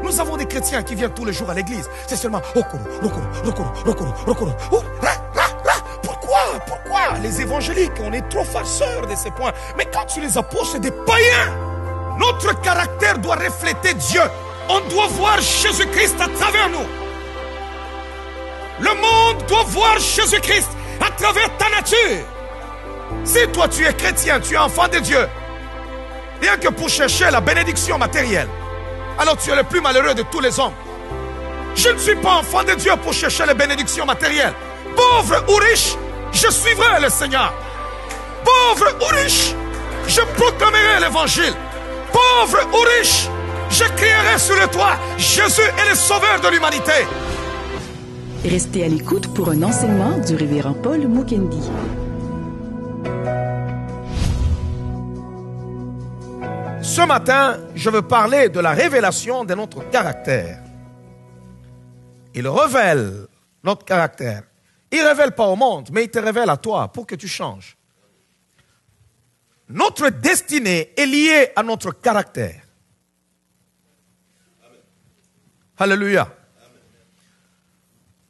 Nous avons des chrétiens qui viennent tous les jours à l'église. C'est seulement Pourquoi les évangéliques, on est trop farceurs de ces points. Mais quand tu les approches, c'est des païens. Notre caractère doit refléter Dieu. On doit voir Jésus-Christ à travers nous. Le monde doit voir Jésus-Christ à travers ta nature. Si toi tu es chrétien, tu es enfant de Dieu, rien que pour chercher la bénédiction matérielle, alors tu es le plus malheureux de tous les hommes. Je ne suis pas enfant de Dieu pour chercher les bénédictions matérielles. Pauvre ou riche, je suivrai le Seigneur. Pauvre ou riche, je proclamerai l'évangile. Pauvre ou riche, je crierai sur le toit, Jésus est le sauveur de l'humanité. Restez à l'écoute pour un enseignement du révérend Paul Mukendi. Ce matin, je veux parler de la révélation de notre caractère. Il révèle notre caractère. Il ne révèle pas au monde, mais il te révèle à toi pour que tu changes. Notre destinée est liée à notre caractère. Amen. Alléluia. Amen.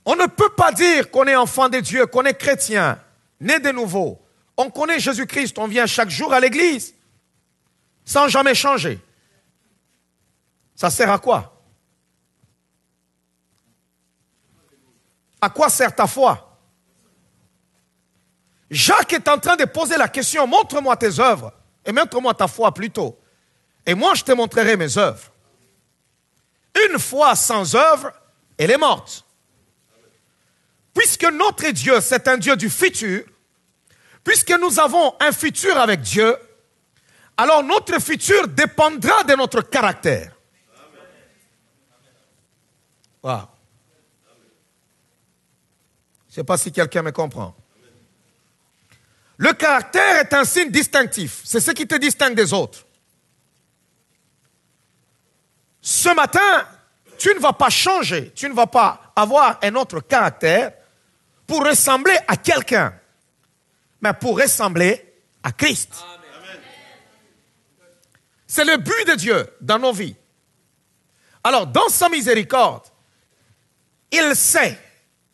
On ne peut pas dire qu'on est enfant de Dieu, qu'on est chrétien, né de nouveau. On connaît Jésus-Christ, on vient chaque jour à l'église, sans jamais changer. Ça sert à quoi? À quoi sert ta foi? Jacques est en train de poser la question, montre-moi tes œuvres, et montre-moi ta foi plutôt. Et moi, je te montrerai mes œuvres. Une foi sans œuvre, elle est morte. Puisque notre Dieu, c'est un Dieu du futur, puisque nous avons un futur avec Dieu, alors notre futur dépendra de notre caractère. Wow. Je ne sais pas si quelqu'un me comprend. Le caractère est un signe distinctif. C'est ce qui te distingue des autres. Ce matin, tu ne vas pas changer, tu ne vas pas avoir un autre caractère pour ressembler à quelqu'un, mais pour ressembler à Christ. Amen. C'est le but de Dieu dans nos vies. Alors, dans sa miséricorde, il sait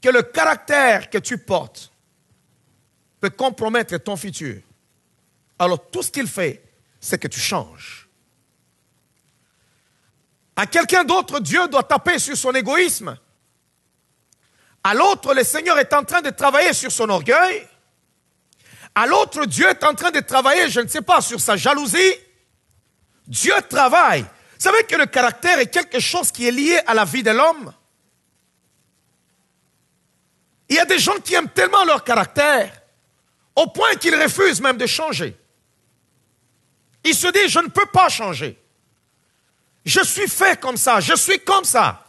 que le caractère que tu portes peut compromettre ton futur. Alors, tout ce qu'il fait, c'est que tu changes. À quelqu'un d'autre, Dieu doit taper sur son égoïsme. À l'autre, le Seigneur est en train de travailler sur son orgueil. À l'autre, Dieu est en train de travailler, je ne sais pas, sur sa jalousie. Dieu travaille. Vous savez que le caractère est quelque chose qui est lié à la vie de l'homme. Il y a des gens qui aiment tellement leur caractère, au point qu'ils refusent même de changer. Ils se disent, je ne peux pas changer. Je suis fait comme ça, je suis comme ça.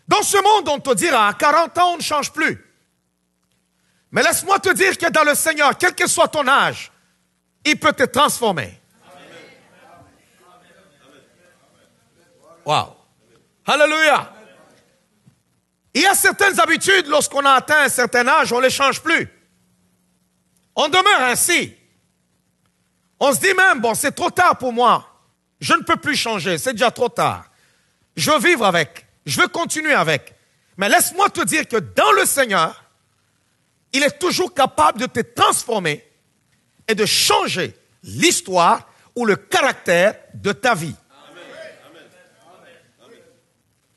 Dans ce monde, on te dira, à 40 ans, on ne change plus. Mais laisse-moi te dire que dans le Seigneur, quel que soit ton âge, il peut te transformer. Wow. Alléluia. Il y a certaines habitudes, lorsqu'on a atteint un certain âge, on ne les change plus. On demeure ainsi. On se dit même, bon, c'est trop tard pour moi. Je ne peux plus changer, c'est déjà trop tard. Je veux vivre avec. Je veux continuer avec. Mais laisse-moi te dire que dans le Seigneur, il est toujours capable de te transformer et de changer l'histoire ou le caractère de ta vie.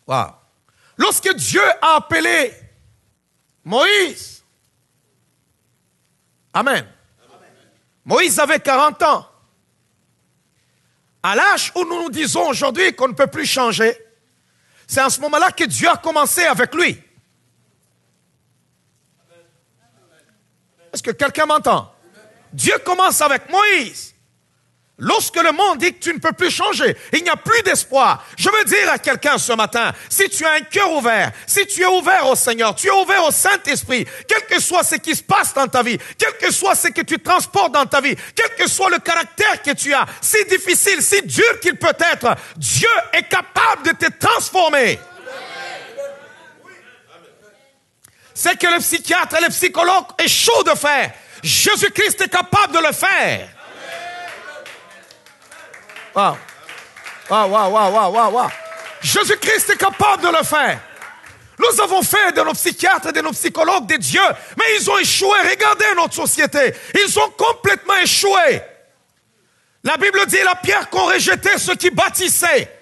Wow. Lorsque Dieu a appelé Moïse, Amen. Moïse avait 40 ans. À l'âge où nous nous disons aujourd'hui qu'on ne peut plus changer, c'est en ce moment-là que Dieu a commencé avec lui. Est-ce que quelqu'un m'entend? Dieu commence avec Moïse. Lorsque le monde dit que tu ne peux plus changer, il n'y a plus d'espoir. Je veux dire à quelqu'un ce matin, si tu as un cœur ouvert, si tu es ouvert au Seigneur, tu es ouvert au Saint-Esprit, quel que soit ce qui se passe dans ta vie, quel que soit ce que tu transportes dans ta vie, quel que soit le caractère que tu as, si difficile, si dur qu'il peut être, Dieu est capable de te transformer. C'est que le psychiatre et le psychologue est chaud de faire. Jésus-Christ est capable de le faire. Wow. Wow, wow, wow, wow, wow, wow. Jésus-Christ est capable de le faire. Nous avons fait de nos psychiatres, de nos psychologues des dieux, mais ils ont échoué. Regardez notre société. Ils ont complètement échoué. La Bible dit, la pierre qu'ont rejeté ceux qui bâtissaient.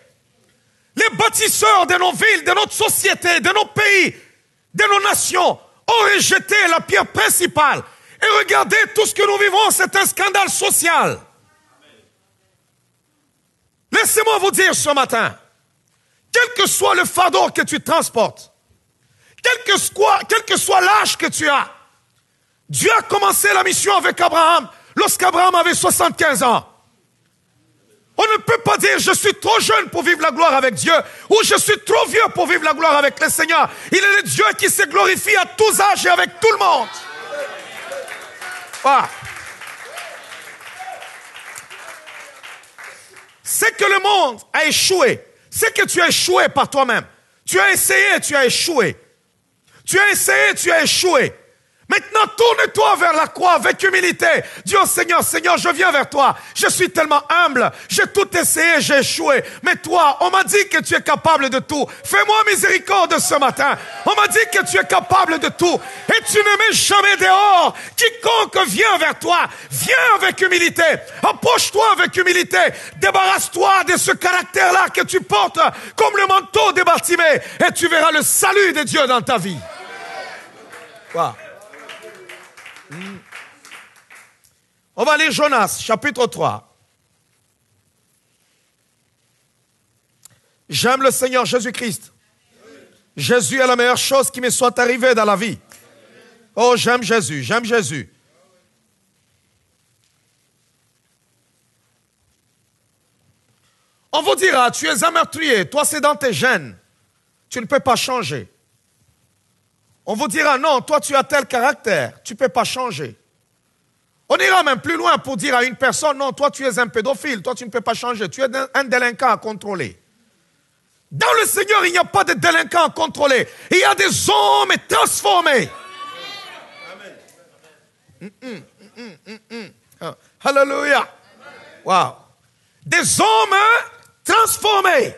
Les bâtisseurs de nos villes, de notre société, de nos pays, de nos nations, ont rejeté la pierre principale. Et regardez, tout ce que nous vivons, c'est un scandale social. Laissez-moi vous dire ce matin, quel que soit le fardeau que tu transportes, quel que soit l'âge que tu as, Dieu a commencé la mission avec Abraham lorsqu'Abraham avait 75 ans. On ne peut pas dire je suis trop jeune pour vivre la gloire avec Dieu ou je suis trop vieux pour vivre la gloire avec le Seigneur. Il est le Dieu qui se glorifie à tous âges et avec tout le monde. Voilà. C'est que le monde a échoué. C'est que tu as échoué par toi-même. Tu as essayé, tu as échoué. Tu as essayé, tu as échoué. Maintenant, tourne-toi vers la croix avec humilité. Dis au Seigneur, Seigneur, je viens vers toi. Je suis tellement humble. J'ai tout essayé, j'ai échoué. Mais toi, on m'a dit que tu es capable de tout. Fais-moi miséricorde ce matin. On m'a dit que tu es capable de tout. Et tu ne mets jamais dehors. Quiconque vient vers toi, viens avec humilité. Approche-toi avec humilité. Débarrasse-toi de ce caractère-là que tu portes comme le manteau de Bartimée. Et tu verras le salut de Dieu dans ta vie. Wow. On va lire Jonas, chapitre 3. J'aime le Seigneur Jésus-Christ. Jésus est la meilleure chose qui me soit arrivée dans la vie. Oh, j'aime Jésus, j'aime Jésus. On vous dira, tu es un meurtrier, toi c'est dans tes gènes. Tu ne peux pas changer. On vous dira, non, toi tu as tel caractère, tu ne peux pas changer. On ira même plus loin pour dire à une personne, non, toi tu es un pédophile, toi tu ne peux pas changer, tu es un délinquant à contrôler. Dans le Seigneur, il n'y a pas de délinquants à contrôler. Il y a des hommes transformés. Alléluia. Wow. Des hommes transformés.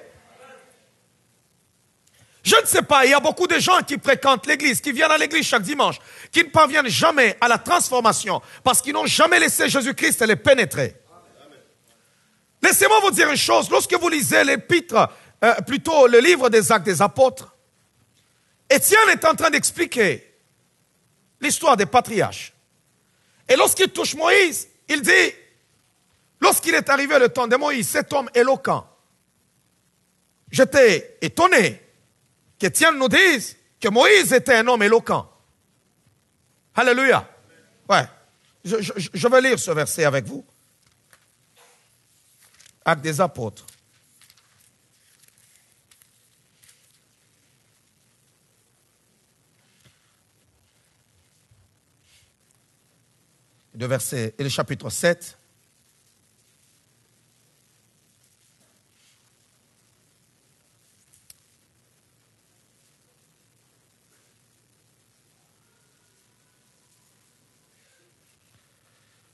Je ne sais pas, il y a beaucoup de gens qui fréquentent l'église, qui viennent à l'église chaque dimanche, qui ne parviennent jamais à la transformation parce qu'ils n'ont jamais laissé Jésus-Christ les pénétrer. Laissez-moi vous dire une chose, lorsque vous lisez l'épître, plutôt le livre des Actes des Apôtres, Étienne est en train d'expliquer l'histoire des patriarches. Et lorsqu'il touche Moïse, il dit, lorsqu'il est arrivé le temps de Moïse, cet homme éloquent, j'étais étonné qu'Étienne nous dise que Moïse était un homme éloquent. Alléluia. Ouais. Je vais lire ce verset avec vous. Actes des Apôtres. Le verset et le chapitre 7.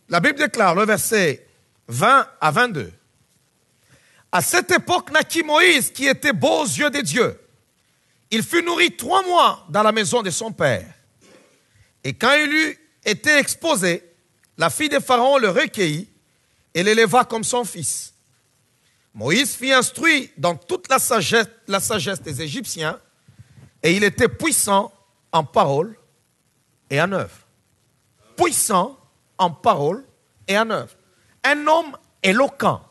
La Bible déclare, le verset 20 à 22. À cette époque naquit Moïse, qui était beau aux yeux des dieux. Il fut nourri 3 mois dans la maison de son père. Et quand il eut été exposé, la fille de Pharaon le recueillit et l'éleva comme son fils. Moïse fut instruit dans toute la sagesse des Égyptiens, et il était puissant en parole et en œuvre. Puissant en parole et en œuvre. Un homme éloquent.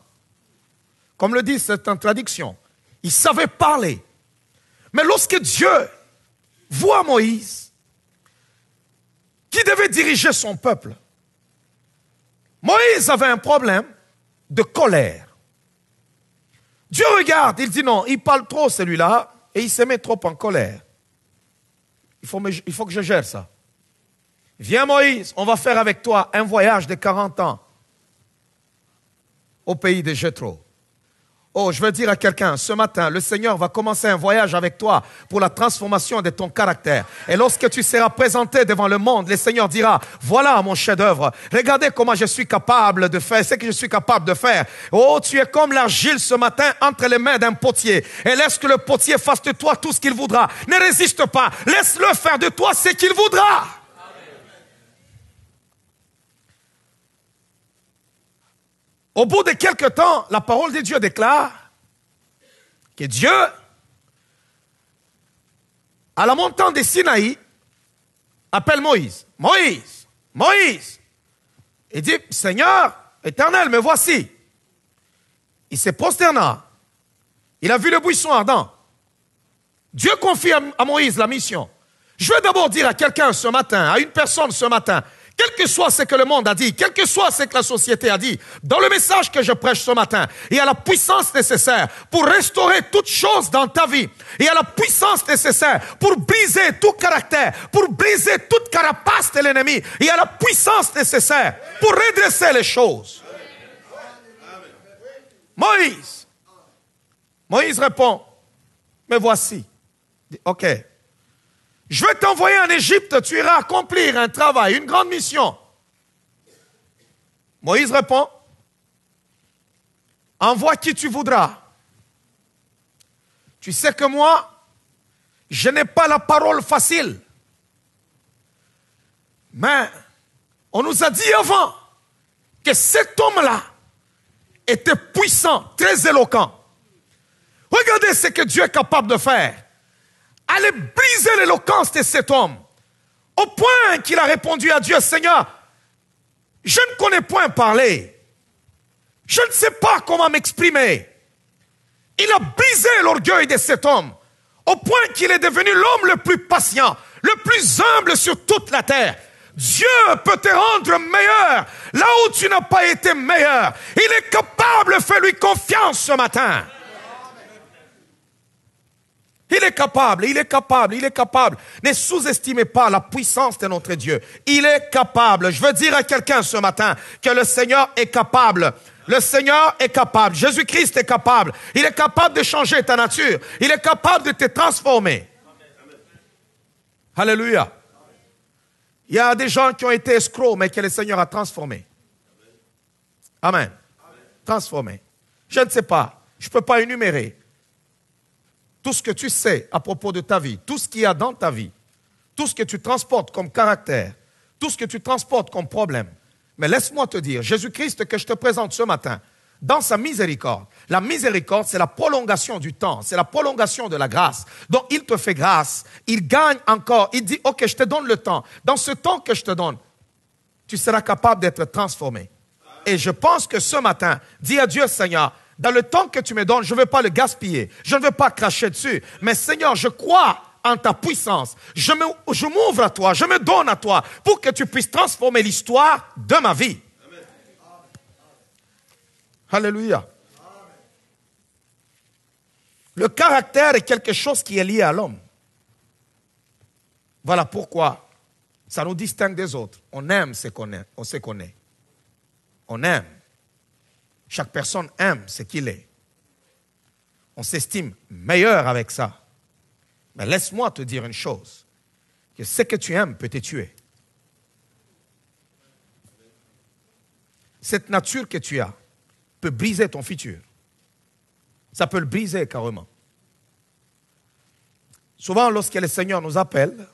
Comme le dit cette traduction. Il savait parler. Mais lorsque Dieu voit Moïse, qui devait diriger son peuple, Moïse avait un problème de colère. Dieu regarde, il dit non, il parle trop celui-là, et il se met trop en colère. Il faut que je gère ça. Viens Moïse, on va faire avec toi un voyage de 40 ans au pays de Jéthro. Oh, je veux dire à quelqu'un, ce matin, le Seigneur va commencer un voyage avec toi pour la transformation de ton caractère. Et lorsque tu seras présenté devant le monde, le Seigneur dira, voilà mon chef-d'œuvre. Regardez comment je suis capable de faire, ce que je suis capable de faire. Oh, tu es comme l'argile ce matin entre les mains d'un potier. Et laisse que le potier fasse de toi tout ce qu'il voudra. Ne résiste pas. Laisse-le faire de toi ce qu'il voudra. Au bout de quelques temps, la parole de Dieu déclare que Dieu, à la montagne de Sinaï, appelle Moïse. Moïse, Moïse. Il dit, Seigneur, Éternel, me voici. Il s'est prosterné. Il a vu le buisson ardent. Dieu confie à Moïse la mission. Je veux d'abord dire à quelqu'un ce matin, à une personne ce matin, quel que soit ce que le monde a dit, quel que soit ce que la société a dit, dans le message que je prêche ce matin, il y a la puissance nécessaire pour restaurer toute chose dans ta vie. Il y a la puissance nécessaire pour briser tout caractère, pour briser toute carapace de l'ennemi. Il y a la puissance nécessaire pour redresser les choses. Moïse répond, me voici. Ok. Je vais t'envoyer en Égypte, tu iras accomplir un travail, une grande mission. Moïse répond, envoie qui tu voudras. Tu sais que moi, je n'ai pas la parole facile. Mais on nous a dit avant que cet homme-là était puissant, très éloquent. Regardez ce que Dieu est capable de faire. Allez briser l'éloquence de cet homme. Au point qu'il a répondu à Dieu, Seigneur, je ne connais point parler. Je ne sais pas comment m'exprimer. Il a brisé l'orgueil de cet homme. Au point qu'il est devenu l'homme le plus patient, le plus humble sur toute la terre. Dieu peut te rendre meilleur là où tu n'as pas été meilleur. Il est capable, fais-lui confiance ce matin. Il est capable, il est capable, il est capable. Ne sous-estimez pas la puissance de notre Dieu. Il est capable. Je veux dire à quelqu'un ce matin que le Seigneur est capable. Le Seigneur est capable. Jésus-Christ est capable. Il est capable de changer ta nature. Il est capable de te transformer. Alléluia. Il y a des gens qui ont été escrocs, mais que le Seigneur a transformés. Amen. Transformés. Je ne sais pas. Je ne peux pas énumérer tout ce que tu sais à propos de ta vie, tout ce qu'il y a dans ta vie, tout ce que tu transportes comme caractère, tout ce que tu transportes comme problème. Mais laisse-moi te dire, Jésus-Christ que je te présente ce matin, dans sa miséricorde, la miséricorde, c'est la prolongation du temps, c'est la prolongation de la grâce. Donc, il te fait grâce, il gagne encore, il dit, ok, je te donne le temps. Dans ce temps que je te donne, tu seras capable d'être transformé. Et je pense que ce matin, dis à Dieu, Seigneur, dans le temps que tu me donnes, je ne veux pas le gaspiller. Je ne veux pas cracher dessus. Mais Seigneur, je crois en ta puissance. Je m'ouvre à toi, je me donne à toi pour que tu puisses transformer l'histoire de ma vie. Amen. Alléluia. Amen. Le caractère est quelque chose qui est lié à l'homme. Voilà pourquoi ça nous distingue des autres. On aime ce qu'on est. On sait qu'on est. On aime. Chaque personne aime ce qu'il est. On s'estime meilleur avec ça. Mais laisse-moi te dire une chose, que ce que tu aimes peut te tuer. Cette nature que tu as peut briser ton futur. Ça peut le briser carrément. Souvent, lorsque le Seigneur nous appelle,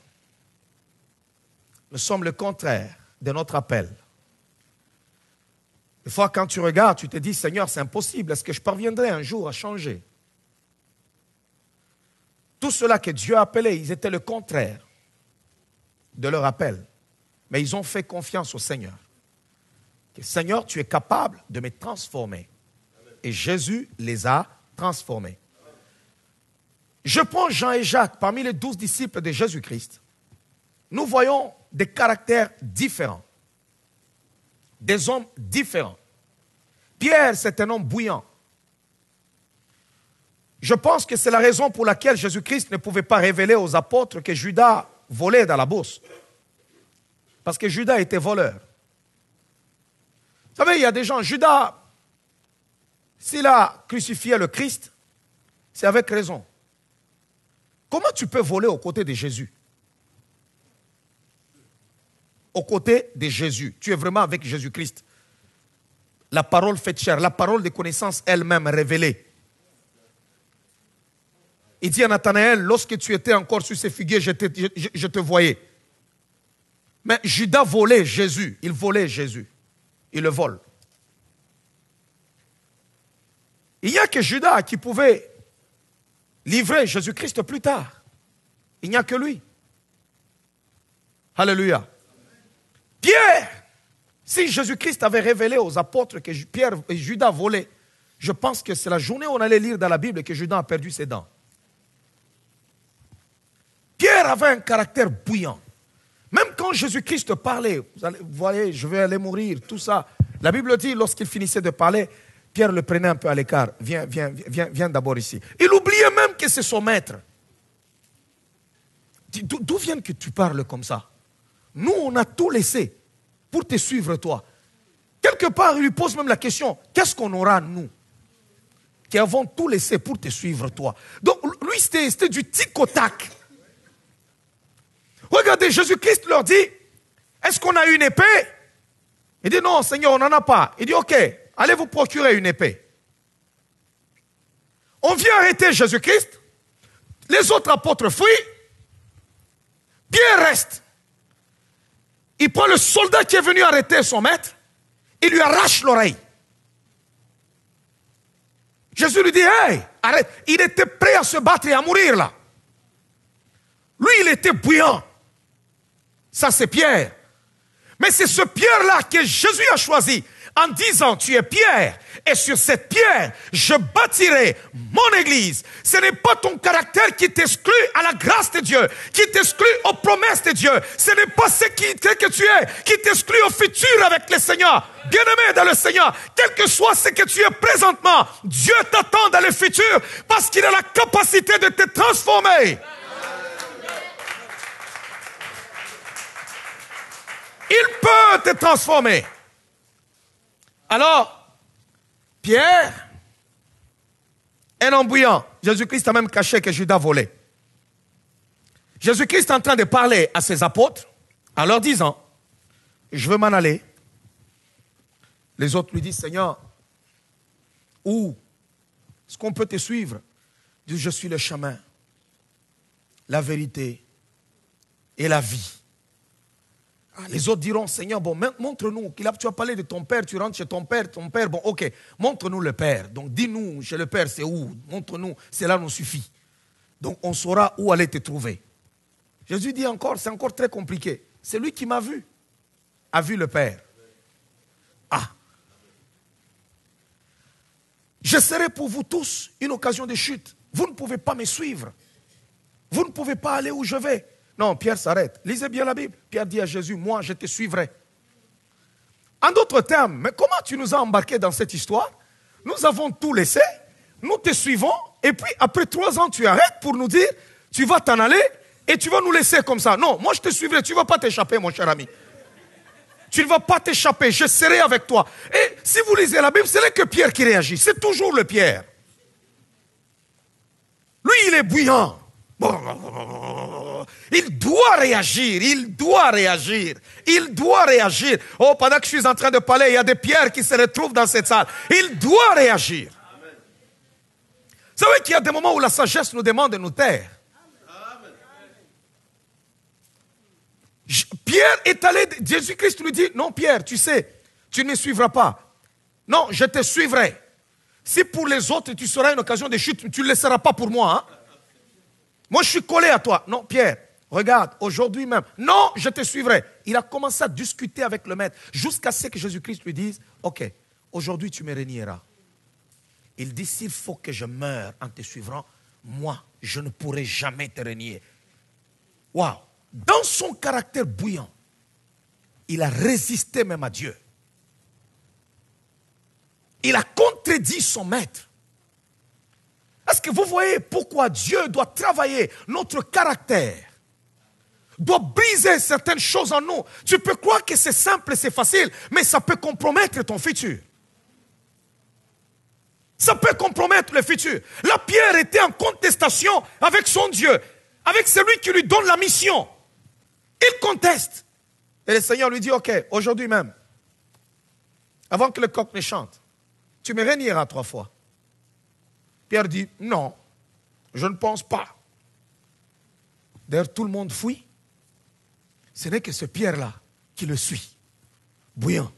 nous sommes le contraire de notre appel. Des fois, quand tu regardes, tu te dis, Seigneur, c'est impossible. Est-ce que je parviendrai un jour à changer? Tout cela que Dieu a appelé, ils étaient le contraire de leur appel. Mais ils ont fait confiance au Seigneur. Que, Seigneur, tu es capable de me transformer. Et Jésus les a transformés. Je prends Jean et Jacques parmi les 12 disciples de Jésus-Christ. Nous voyons des caractères différents. Des hommes différents. Pierre, c'est un homme bouillant. Je pense que c'est la raison pour laquelle Jésus-Christ ne pouvait pas révéler aux apôtres que Judas volait dans la bourse. Parce que Judas était voleur. Vous savez, il y a des gens, Judas, s'il a crucifié le Christ, c'est avec raison. Comment tu peux voler aux côtés de Jésus? Aux côtés de Jésus. Tu es vraiment avec Jésus-Christ. La parole faite chair, la parole de connaissance elle-même révélée. Il dit à Nathanaël, lorsque tu étais encore sur ces figuiers, je te voyais. Mais Judas volait Jésus. Il volait Jésus. Il le vole. Il n'y a que Judas qui pouvait livrer Jésus-Christ plus tard. Il n'y a que lui. Alléluia. Pierre, si Jésus-Christ avait révélé aux apôtres que Pierre et Judas volaient, je pense que c'est la journée où on allait lire dans la Bible que Judas a perdu ses dents. Pierre avait un caractère bouillant. Même quand Jésus-Christ parlait, vous voyez, je vais aller mourir, tout ça. La Bible dit, lorsqu'il finissait de parler, Pierre le prenait un peu à l'écart. Viens d'abord ici. Il oubliait même que c'est son maître. D'où vient que tu parles comme ça? Nous, on a tout laissé pour te suivre toi. Quelque part, il lui pose même la question, qu'est-ce qu'on aura nous? Qui avons tout laissé pour te suivre toi. Donc, lui, c'était du tic au tac. Regardez, Jésus-Christ leur dit, est-ce qu'on a une épée? Il dit, non, Seigneur, on n'en a pas. Il dit, ok, allez vous procurer une épée. On vient arrêter Jésus-Christ. Les autres apôtres fuient. Pierre reste. Il prend le soldat qui est venu arrêter son maître. Il lui arrache l'oreille. Jésus lui dit, hey, arrête. Il était prêt à se battre et à mourir là. Lui, il était bouillant. Ça, c'est Pierre. Mais c'est ce Pierre-là que Jésus a choisi en disant, tu es Pierre, et sur cette pierre, je bâtirai mon église. Ce n'est pas ton caractère qui t'exclut à la grâce de Dieu, qui t'exclut aux promesses de Dieu. Ce n'est pas ce que tu es, qui t'exclut au futur avec le Seigneur. Bien-aimé dans le Seigneur, quel que soit ce que tu es présentement, Dieu t'attend dans le futur parce qu'il a la capacité de te transformer. Il peut te transformer. Alors, Pierre, un homme bouillant. Jésus-Christ a même caché que Judas volait. Jésus-Christ est en train de parler à ses apôtres en leur disant, je veux m'en aller. Les autres lui disent, Seigneur, où est-ce qu'on peut te suivre? Il dit, je suis le chemin, la vérité et la vie. Les autres diront, Seigneur, bon, montre-nous. Tu as parlé de ton père, tu rentres chez ton père, bon, ok, montre-nous le père. Donc, dis-nous, chez le père, c'est où? Montre-nous, cela nous suffit. Donc, on saura où aller te trouver. Jésus dit encore, c'est encore très compliqué. C'est lui qui m'a vu, a vu le père. Ah. Je serai pour vous tous une occasion de chute. Vous ne pouvez pas me suivre. Vous ne pouvez pas aller où je vais. Non, Pierre s'arrête. Lisez bien la Bible. Pierre dit à Jésus, moi, je te suivrai. En d'autres termes, mais comment tu nous as embarqués dans cette histoire? Nous avons tout laissé, nous te suivons, et puis après 3 ans, tu arrêtes pour nous dire, tu vas t'en aller, et tu vas nous laisser comme ça. Non, moi je te suivrai, tu ne vas pas t'échapper, mon cher ami. Tu ne vas pas t'échapper, je serai avec toi. Et si vous lisez la Bible, ce n'est que Pierre qui réagit, c'est toujours le Pierre. Lui, il est bouillant. Il doit réagir, il doit réagir, il doit réagir. Oh, pendant que je suis en train de parler, il y a des pierres qui se retrouvent dans cette salle. Il doit réagir. Amen. Vous savez qu'il y a des moments où la sagesse nous demande de nous taire. Pierre est allé, Jésus-Christ lui dit, non Pierre, tu sais, tu ne me suivras pas. Non, je te suivrai. Si pour les autres tu seras une occasion de chute, tu ne le laisseras pas pour moi. Hein? Moi, je suis collé à toi. Non, Pierre, regarde, aujourd'hui même. Non, je te suivrai. Il a commencé à discuter avec le maître jusqu'à ce que Jésus-Christ lui dise, ok, aujourd'hui tu me renieras. Il dit, s'il faut que je meure en te suivant, moi, je ne pourrai jamais te renier. Waouh! Dans son caractère bouillant, il a résisté même à Dieu. Il a contredit son maître. Est-ce que vous voyez pourquoi Dieu doit travailler notre caractère, doit briser certaines choses en nous? Tu peux croire que c'est simple et c'est facile, mais ça peut compromettre ton futur. Ça peut compromettre le futur. La Pierre était en contestation avec son Dieu, avec celui qui lui donne la mission. Il conteste. Et le Seigneur lui dit, ok, aujourd'hui même, avant que le coq ne chante, tu me renieras 3 fois. Pierre dit, non, je ne pense pas. D'ailleurs, tout le monde fuit. Ce n'est que ce Pierre-là qui le suit, bouillant.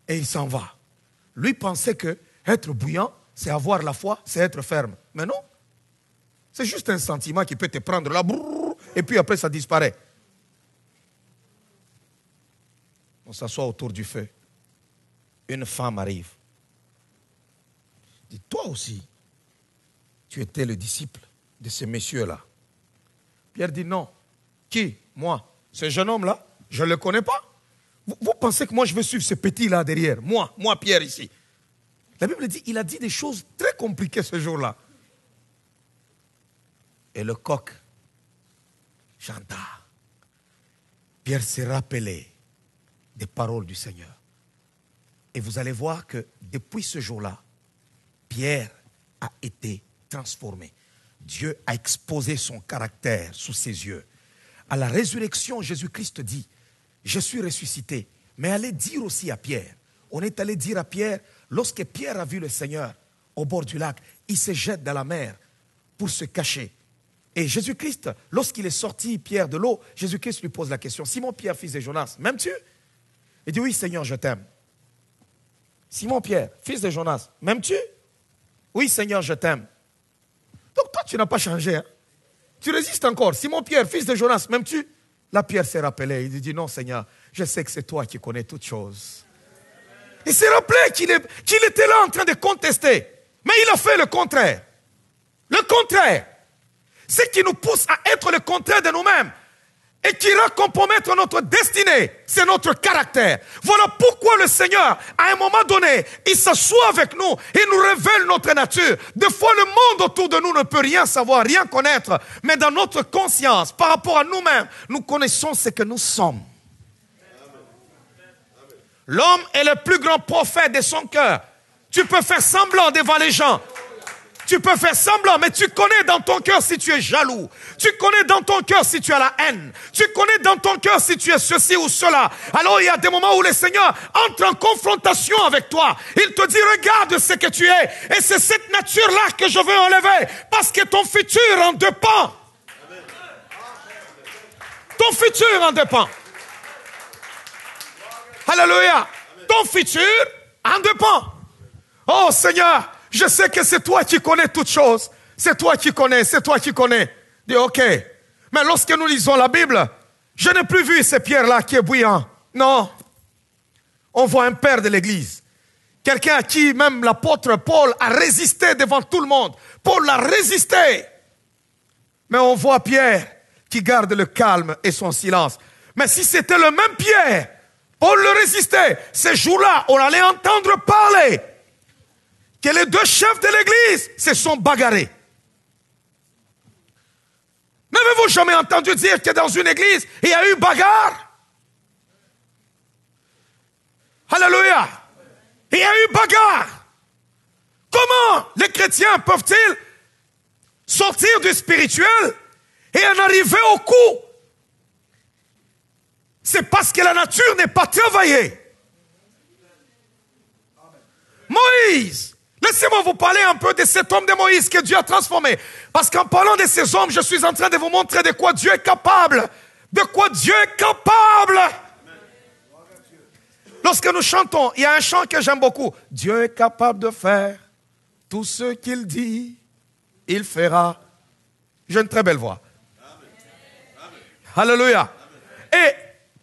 Et il s'en va. Lui pensait que être bouillant, c'est avoir la foi, c'est être ferme. Mais non. C'est juste un sentiment qui peut te prendre là, brrr, et puis après ça disparaît. On s'assoit autour du feu. Une femme arrive. Dit, toi aussi, tu étais le disciple de ce monsieur-là. Pierre dit, non. Qui? Moi. Ce jeune homme-là, je ne le connais pas. Vous pensez que moi je vais suivre ce petit-là derrière? Moi Pierre ici. La Bible dit, il a dit des choses très compliquées ce jour-là. Et le coq chanta. Pierre s'est rappelé des paroles du Seigneur. Et vous allez voir que depuis ce jour-là, Pierre a été transformé. Dieu a exposé son caractère sous ses yeux. À la résurrection, Jésus-Christ dit, je suis ressuscité. Mais allez dire aussi à Pierre. On est allé dire à Pierre, lorsque Pierre a vu le Seigneur au bord du lac, il se jette dans la mer pour se cacher. Et Jésus-Christ, lorsqu'il est sorti, Pierre, de l'eau, Jésus-Christ lui pose la question, Simon Pierre, fils de Jonas, m'aimes-tu? Il dit, oui Seigneur, je t'aime. Simon Pierre, fils de Jonas, m'aimes-tu? Oui Seigneur, je t'aime. Donc toi, tu n'as pas changé. Hein? Tu résistes encore. Simon Pierre, fils de Jonas, m'aimes-tu? Là, Pierre s'est rappelé. Il dit, non Seigneur, je sais que c'est toi qui connais toutes choses. Il s'est rappelé qu'il était là en train de contester. Mais il a fait le contraire. Le contraire. Ce qui nous pousse à être le contraire de nous-mêmes et qui va compromettre notre destinée, c'est notre caractère. Voilà pourquoi le Seigneur, à un moment donné, il s'assoit avec nous et nous révèle notre nature. Des fois, le monde autour de nous ne peut rien savoir, rien connaître, mais dans notre conscience, par rapport à nous-mêmes, nous connaissons ce que nous sommes. L'homme est le plus grand prophète de son cœur. Tu peux faire semblant devant les gens. Tu peux faire semblant, mais tu connais dans ton cœur si tu es jaloux. Tu connais dans ton cœur si tu as la haine. Tu connais dans ton cœur si tu es ceci ou cela. Alors il y a des moments où le Seigneur entre en confrontation avec toi. Il te dit, regarde ce que tu es. Et c'est cette nature-là que je veux enlever. Parce que ton futur en dépend. Ton futur en dépend. Alléluia. Ton futur en dépend. Oh Seigneur, je sais que c'est toi qui connais toutes choses. C'est toi qui connais, c'est toi qui connais. Dis ok. Mais lorsque nous lisons la Bible, je n'ai plus vu ce Pierre-là qui est bouillant. Non. On voit un père de l'église. Quelqu'un à qui même l'apôtre Paul a résisté devant tout le monde. Paul l'a résisté. Mais on voit Pierre qui garde le calme et son silence. Mais si c'était le même Pierre, Paul le résistait. Ces jours-là, on allait entendre parler que les 2 chefs de l'église se sont bagarrés. N'avez-vous jamais entendu dire que dans une église, il y a eu bagarre? Alléluia. Il y a eu bagarre. Comment les chrétiens peuvent-ils sortir du spirituel et en arriver au coup? C'est parce que la nature n'est pas travaillée. Moïse, laissez-moi vous parler un peu de cet homme de Moïse que Dieu a transformé. Parce qu'en parlant de ces hommes, je suis en train de vous montrer de quoi Dieu est capable. De quoi Dieu est capable. Lorsque nous chantons, il y a un chant que j'aime beaucoup. Dieu est capable de faire tout ce qu'il dit, il fera. J'ai une très belle voix. Alléluia. Et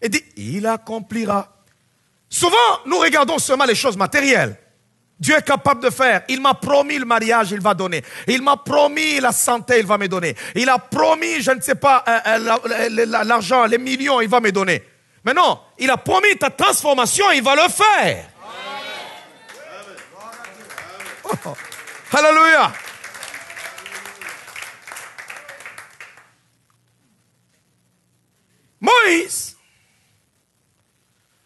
il dit, il accomplira. Souvent, nous regardons seulement les choses matérielles. Dieu est capable de faire. Il m'a promis le mariage, il va donner. Il m'a promis la santé, il va me donner. Il a promis, je ne sais pas, l'argent, les millions, il va me donner. Mais non, il a promis ta transformation, il va le faire. Oh, alléluia. Moïse,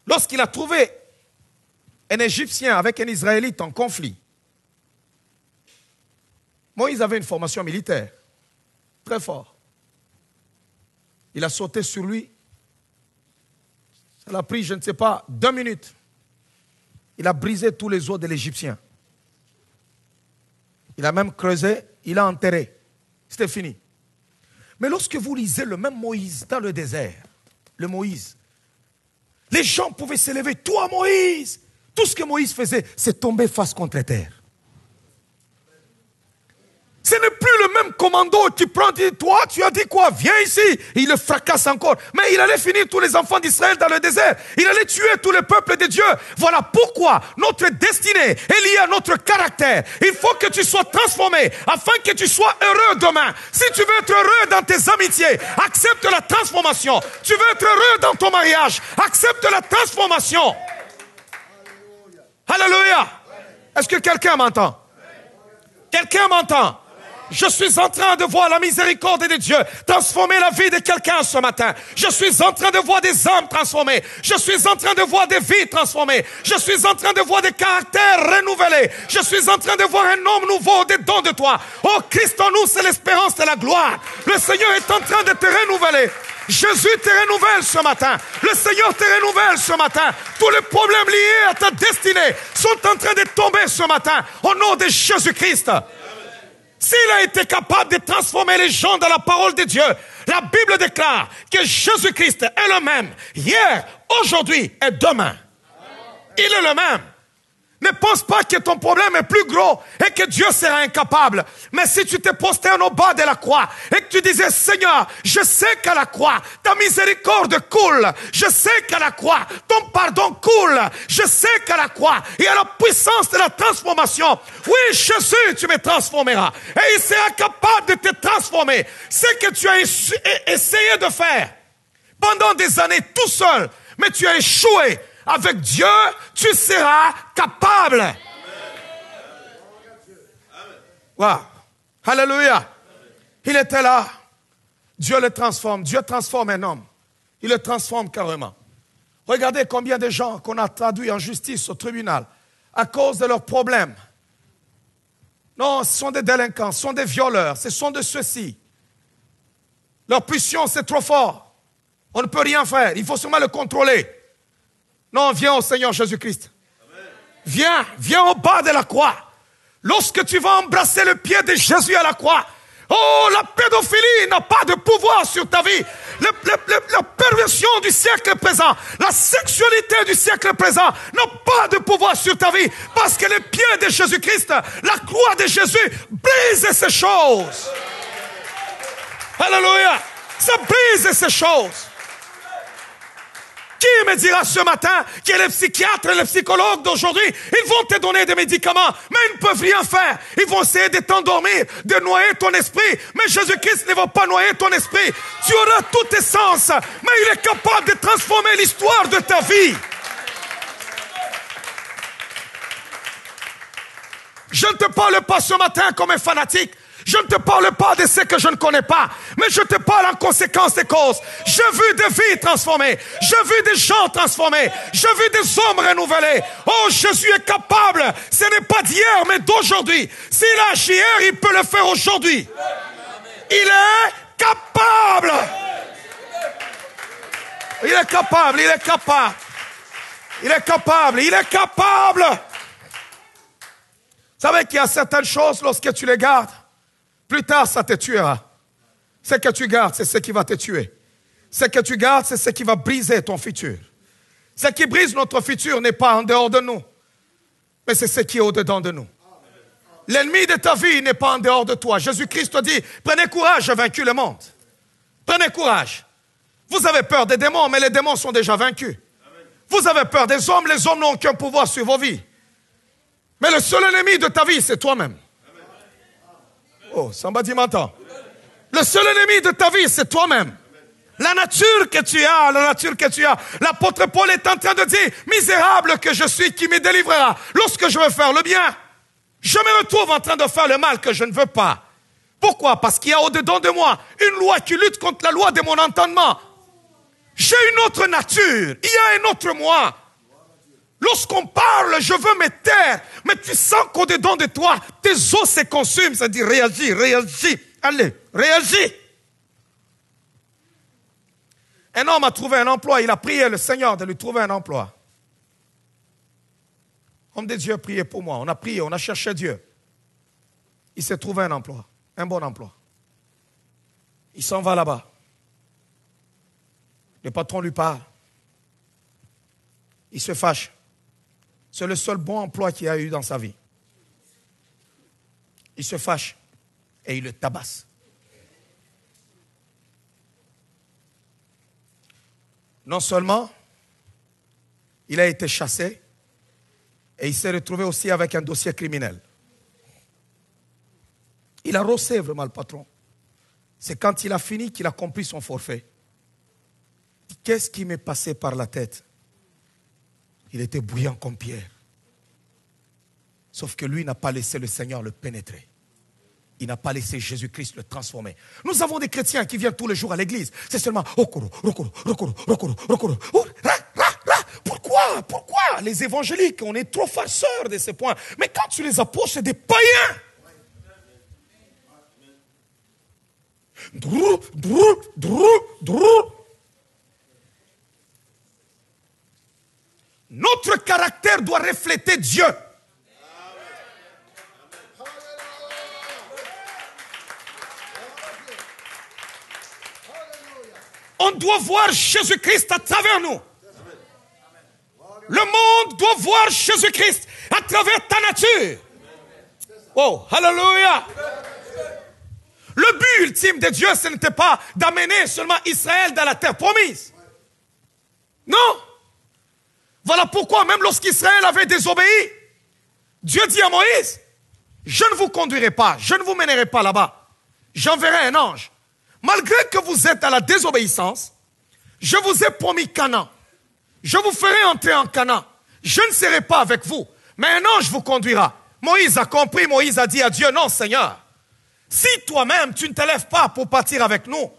lorsqu'il a trouvé un Égyptien avec un Israélite en conflit, Moïse avait une formation militaire, très fort. Il a sauté sur lui. Ça l'a pris, je ne sais pas, 2 minutes. Il a brisé tous les os de l'Égyptien. Il a même creusé, il a enterré. C'était fini. Mais lorsque vous lisez le même Moïse dans le désert, le Moïse, les gens pouvaient s'élever. Toi, Moïse! Tout ce que Moïse faisait, c'est tomber face contre terre. Ce n'est plus le même commando qui prend, dit, toi, tu as dit quoi? Viens ici. Et il le fracasse encore. Mais il allait finir tous les enfants d'Israël dans le désert. Il allait tuer tous les peuples de Dieu. Voilà pourquoi notre destinée est liée à notre caractère. Il faut que tu sois transformé afin que tu sois heureux demain. Si tu veux être heureux dans tes amitiés, accepte la transformation. Tu veux être heureux dans ton mariage, accepte la transformation. Alléluia. Est-ce que quelqu'un m'entend? Quelqu'un m'entend? Je suis en train de voir la miséricorde de Dieu transformer la vie de quelqu'un ce matin. Je suis en train de voir des âmes transformées. Je suis en train de voir des vies transformées. Je suis en train de voir des caractères renouvelés. Je suis en train de voir un homme nouveau dedans de toi. Oh, Christ en nous, c'est l'espérance de la gloire. Le Seigneur est en train de te renouveler. Jésus te renouvelle ce matin. Le Seigneur te renouvelle ce matin. Tous les problèmes liés à ta destinée sont en train de tomber ce matin au nom de Jésus-Christ. S'il a été capable de transformer les gens dans la parole de Dieu, la Bible déclare que Jésus-Christ est le même hier, aujourd'hui et demain. Il est le même. Ne pense pas que ton problème est plus gros et que Dieu sera incapable. Mais si tu te prosternes au bas de la croix et que tu disais, Seigneur, je sais qu'à la croix, ta miséricorde coule. Je sais qu'à la croix, ton pardon coule. Je sais qu'à la croix, il y a la puissance de la transformation. Oui, Jésus, tu me transformeras. Et il sera capable de te transformer. Ce que tu as essayé de faire pendant des années tout seul, mais tu as échoué. Avec Dieu, tu seras capable. Wow. Alléluia. Il était là. Dieu le transforme. Dieu transforme un homme. Il le transforme carrément. Regardez combien de gens qu'on a traduits en justice au tribunal à cause de leurs problèmes. Non, ce sont des délinquants, ce sont des violeurs, ce sont de ceux-ci. Leur puissance c'est trop fort. On ne peut rien faire. Il faut seulement le contrôler. Non, viens au Seigneur Jésus-Christ. Viens au bas de la croix. Lorsque tu vas embrasser le pied de Jésus à la croix, oh, la pédophilie n'a pas de pouvoir sur ta vie. La perversion du siècle présent, la sexualité du siècle présent n'a pas de pouvoir sur ta vie. Parce que le pied de Jésus-Christ, la croix de Jésus, brise ces choses. Alléluia. Ça brise ces choses. Qui me dira ce matin que les psychiatres et les psychologues d'aujourd'hui, ils vont te donner des médicaments, mais ils ne peuvent rien faire. Ils vont essayer de t'endormir, de noyer ton esprit. Mais Jésus-Christ ne va pas noyer ton esprit. Tu auras tous tes sens, mais il est capable de transformer l'histoire de ta vie. Je ne te parle pas ce matin comme un fanatique. Je ne te parle pas de ce que je ne connais pas, mais je te parle en conséquence des causes. J'ai vu des vies transformées, j'ai vu des gens transformés, j'ai vu des hommes renouvelés. Oh, Jésus est capable, ce n'est pas d'hier, mais d'aujourd'hui. S'il a agi hier, il peut le faire aujourd'hui. Il est capable. Il est capable, il est capable. Il est capable, il est capable. Vous savez qu'il y a certaines choses, lorsque tu les gardes, plus tard, ça te tuera. Ce que tu gardes, c'est ce qui va te tuer. Ce que tu gardes, c'est ce qui va briser ton futur. Ce qui brise notre futur n'est pas en dehors de nous, mais c'est ce qui est au-dedans de nous. L'ennemi de ta vie n'est pas en dehors de toi. Jésus-Christ te dit, prenez courage, j'ai vaincu le monde. Prenez courage. Vous avez peur des démons, mais les démons sont déjà vaincus. Vous avez peur des hommes, les hommes n'ont aucun pouvoir sur vos vies. Mais le seul ennemi de ta vie, c'est toi-même. Oh, somebody m'entend. Le seul ennemi de ta vie, c'est toi-même. La nature que tu as, l'apôtre Paul est en train de dire, misérable que je suis, qui me délivrera lorsque je veux faire le bien. Je me retrouve en train de faire le mal que je ne veux pas. Pourquoi? Parce qu'il y a au-dedans de moi une loi qui lutte contre la loi de mon entendement. J'ai une autre nature, il y a un autre moi. Lorsqu'on parle, je veux me taire, mais tu sens qu'au-dedans de toi, tes os se consument. Ça dit réagis, réagis. Allez, réagis. Un homme a trouvé un emploi, il a prié le Seigneur de lui trouver un emploi. Homme de Dieu, priez pour moi. On a prié, on a cherché Dieu. Il s'est trouvé un emploi, un bon emploi. Il s'en va là-bas. Le patron lui parle. Il se fâche. C'est le seul bon emploi qu'il a eu dans sa vie. Il se fâche et il le tabasse. Non seulement il a été chassé, et il s'est retrouvé aussi avec un dossier criminel. Il a rossé vraiment le patron. C'est quand il a fini qu'il a compris son forfait. Qu'est-ce qui m'est passé par la tête? Il était bouillant comme pierre. Sauf que lui n'a pas laissé le Seigneur le pénétrer. Il n'a pas laissé Jésus-Christ le transformer. Nous avons des chrétiens qui viennent tous les jours à l'église. C'est seulement Okoro, Rokoro, Rokoro, Rokoro, Rokoro. Pourquoi les évangéliques, on est trop farceurs de ces points. Mais quand tu les approches, c'est des païens. Notre caractère doit refléter Dieu. On doit voir Jésus-Christ à travers nous. Le monde doit voir Jésus-Christ à travers ta nature. Oh, hallelujah. Le but ultime de Dieu, ce n'était pas d'amener seulement Israël dans la terre promise. Non. Voilà pourquoi, même lorsqu'Israël avait désobéi, Dieu dit à Moïse, je ne vous conduirai pas, je ne vous mènerai pas là-bas. J'enverrai un ange. Malgré que vous êtes à la désobéissance, je vous ai promis Canaan. Je vous ferai entrer en Canaan. Je ne serai pas avec vous, mais un ange vous conduira. Moïse a compris, Moïse a dit à Dieu, non Seigneur, si toi-même tu ne te lèves pas pour partir avec nous,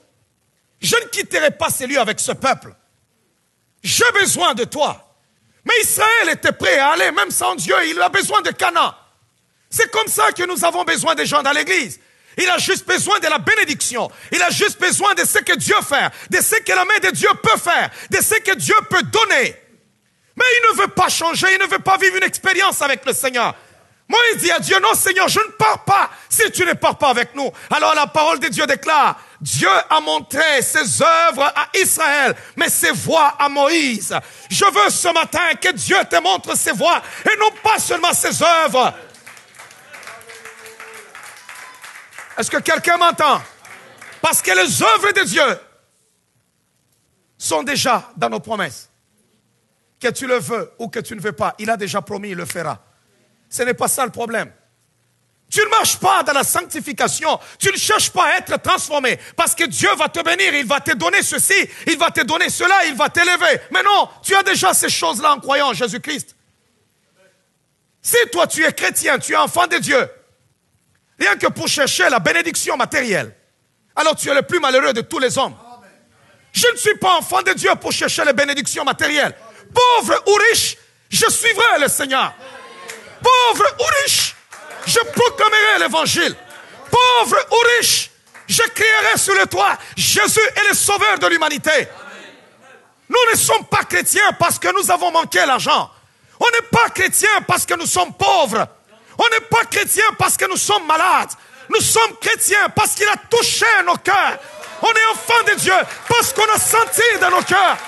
je ne quitterai pas ces lieux avec ce peuple. J'ai besoin de toi. Mais Israël était prêt à aller, même sans Dieu, il a besoin de Canaan. C'est comme ça que nous avons besoin des gens dans l'église. Il a juste besoin de la bénédiction. Il a juste besoin de ce que Dieu fait, de ce que la main de Dieu peut faire, de ce que Dieu peut donner. Mais il ne veut pas changer, il ne veut pas vivre une expérience avec le Seigneur. Moïse dit à Dieu, non Seigneur, je ne pars pas si tu ne pars pas avec nous. Alors la parole de Dieu déclare, Dieu a montré ses œuvres à Israël, mais ses voies à Moïse. Je veux ce matin que Dieu te montre ses voies et non pas seulement ses œuvres. Est-ce que quelqu'un m'entend? Parce que les œuvres de Dieu sont déjà dans nos promesses. Que tu le veux ou que tu ne veux pas, il a déjà promis, il le fera. Ce n'est pas ça le problème. Tu ne marches pas dans la sanctification, tu ne cherches pas à être transformé, parce que Dieu va te bénir, il va te donner ceci, il va te donner cela, il va t'élever. Mais non, tu as déjà ces choses-là en croyant en Jésus-Christ. Si toi tu es chrétien, tu es enfant de Dieu, rien que pour chercher la bénédiction matérielle, alors tu es le plus malheureux de tous les hommes. Je ne suis pas enfant de Dieu pour chercher les bénédictions matérielles. Pauvre ou riche, je suivrai le Seigneur. Pauvre ou riche, je proclamerai l'évangile. Pauvre ou riche, je crierai sur le toit, Jésus est le sauveur de l'humanité. Nous ne sommes pas chrétiens parce que nous avons manqué l'argent. On n'est pas chrétiens parce que nous sommes pauvres. On n'est pas chrétiens parce que nous sommes malades. Nous sommes chrétiens parce qu'il a touché nos cœurs. On est enfants de Dieu parce qu'on a senti dans nos cœurs.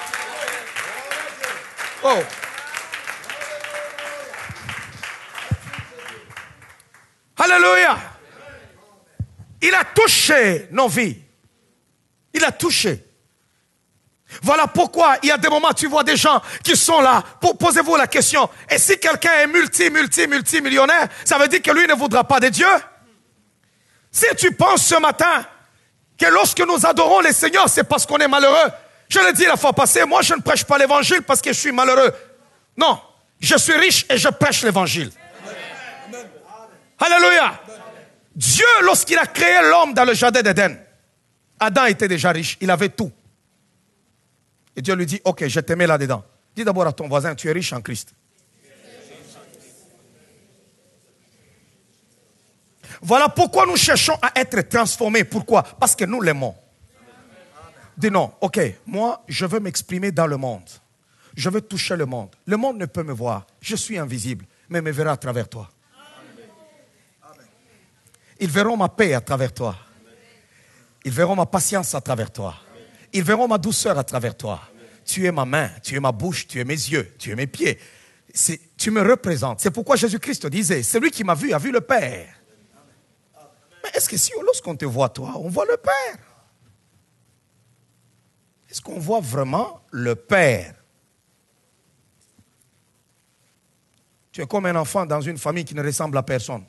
Oh. Alléluia. Il a touché nos vies. Il a touché. Voilà pourquoi il y a des moments, tu vois des gens qui sont là. Posez-vous la question. Et si quelqu'un est multimillionnaire, ça veut dire que lui ne voudra pas de Dieu? Si tu penses ce matin que lorsque nous adorons le Seigneur, c'est parce qu'on est malheureux. Je l'ai dit la fois passée, moi je ne prêche pas l'évangile parce que je suis malheureux. Non, je suis riche et je prêche l'évangile. Alléluia. Dieu, lorsqu'il a créé l'homme dans le jardin d'Éden, Adam était déjà riche, il avait tout. Et Dieu lui dit, ok, je te mets là-dedans. Dis d'abord à ton voisin, tu es riche en Christ. Voilà pourquoi nous cherchons à être transformés. Pourquoi? Parce que nous l'aimons. Dis non, ok, moi je veux m'exprimer dans le monde. Je veux toucher le monde. Le monde ne peut me voir. Je suis invisible, mais me verra à travers toi. Ils verront ma paix à travers toi. Ils verront ma patience à travers toi. Ils verront ma douceur à travers toi. Tu es ma main, tu es ma bouche, tu es mes yeux, tu es mes pieds. Tu me représentes. C'est pourquoi Jésus-Christ disait, celui qui m'a vu a vu le Père. Mais est-ce que si lorsqu'on te voit toi, on voit le Père? Est-ce qu'on voit vraiment le Père? Tu es comme un enfant dans une famille qui ne ressemble à personne.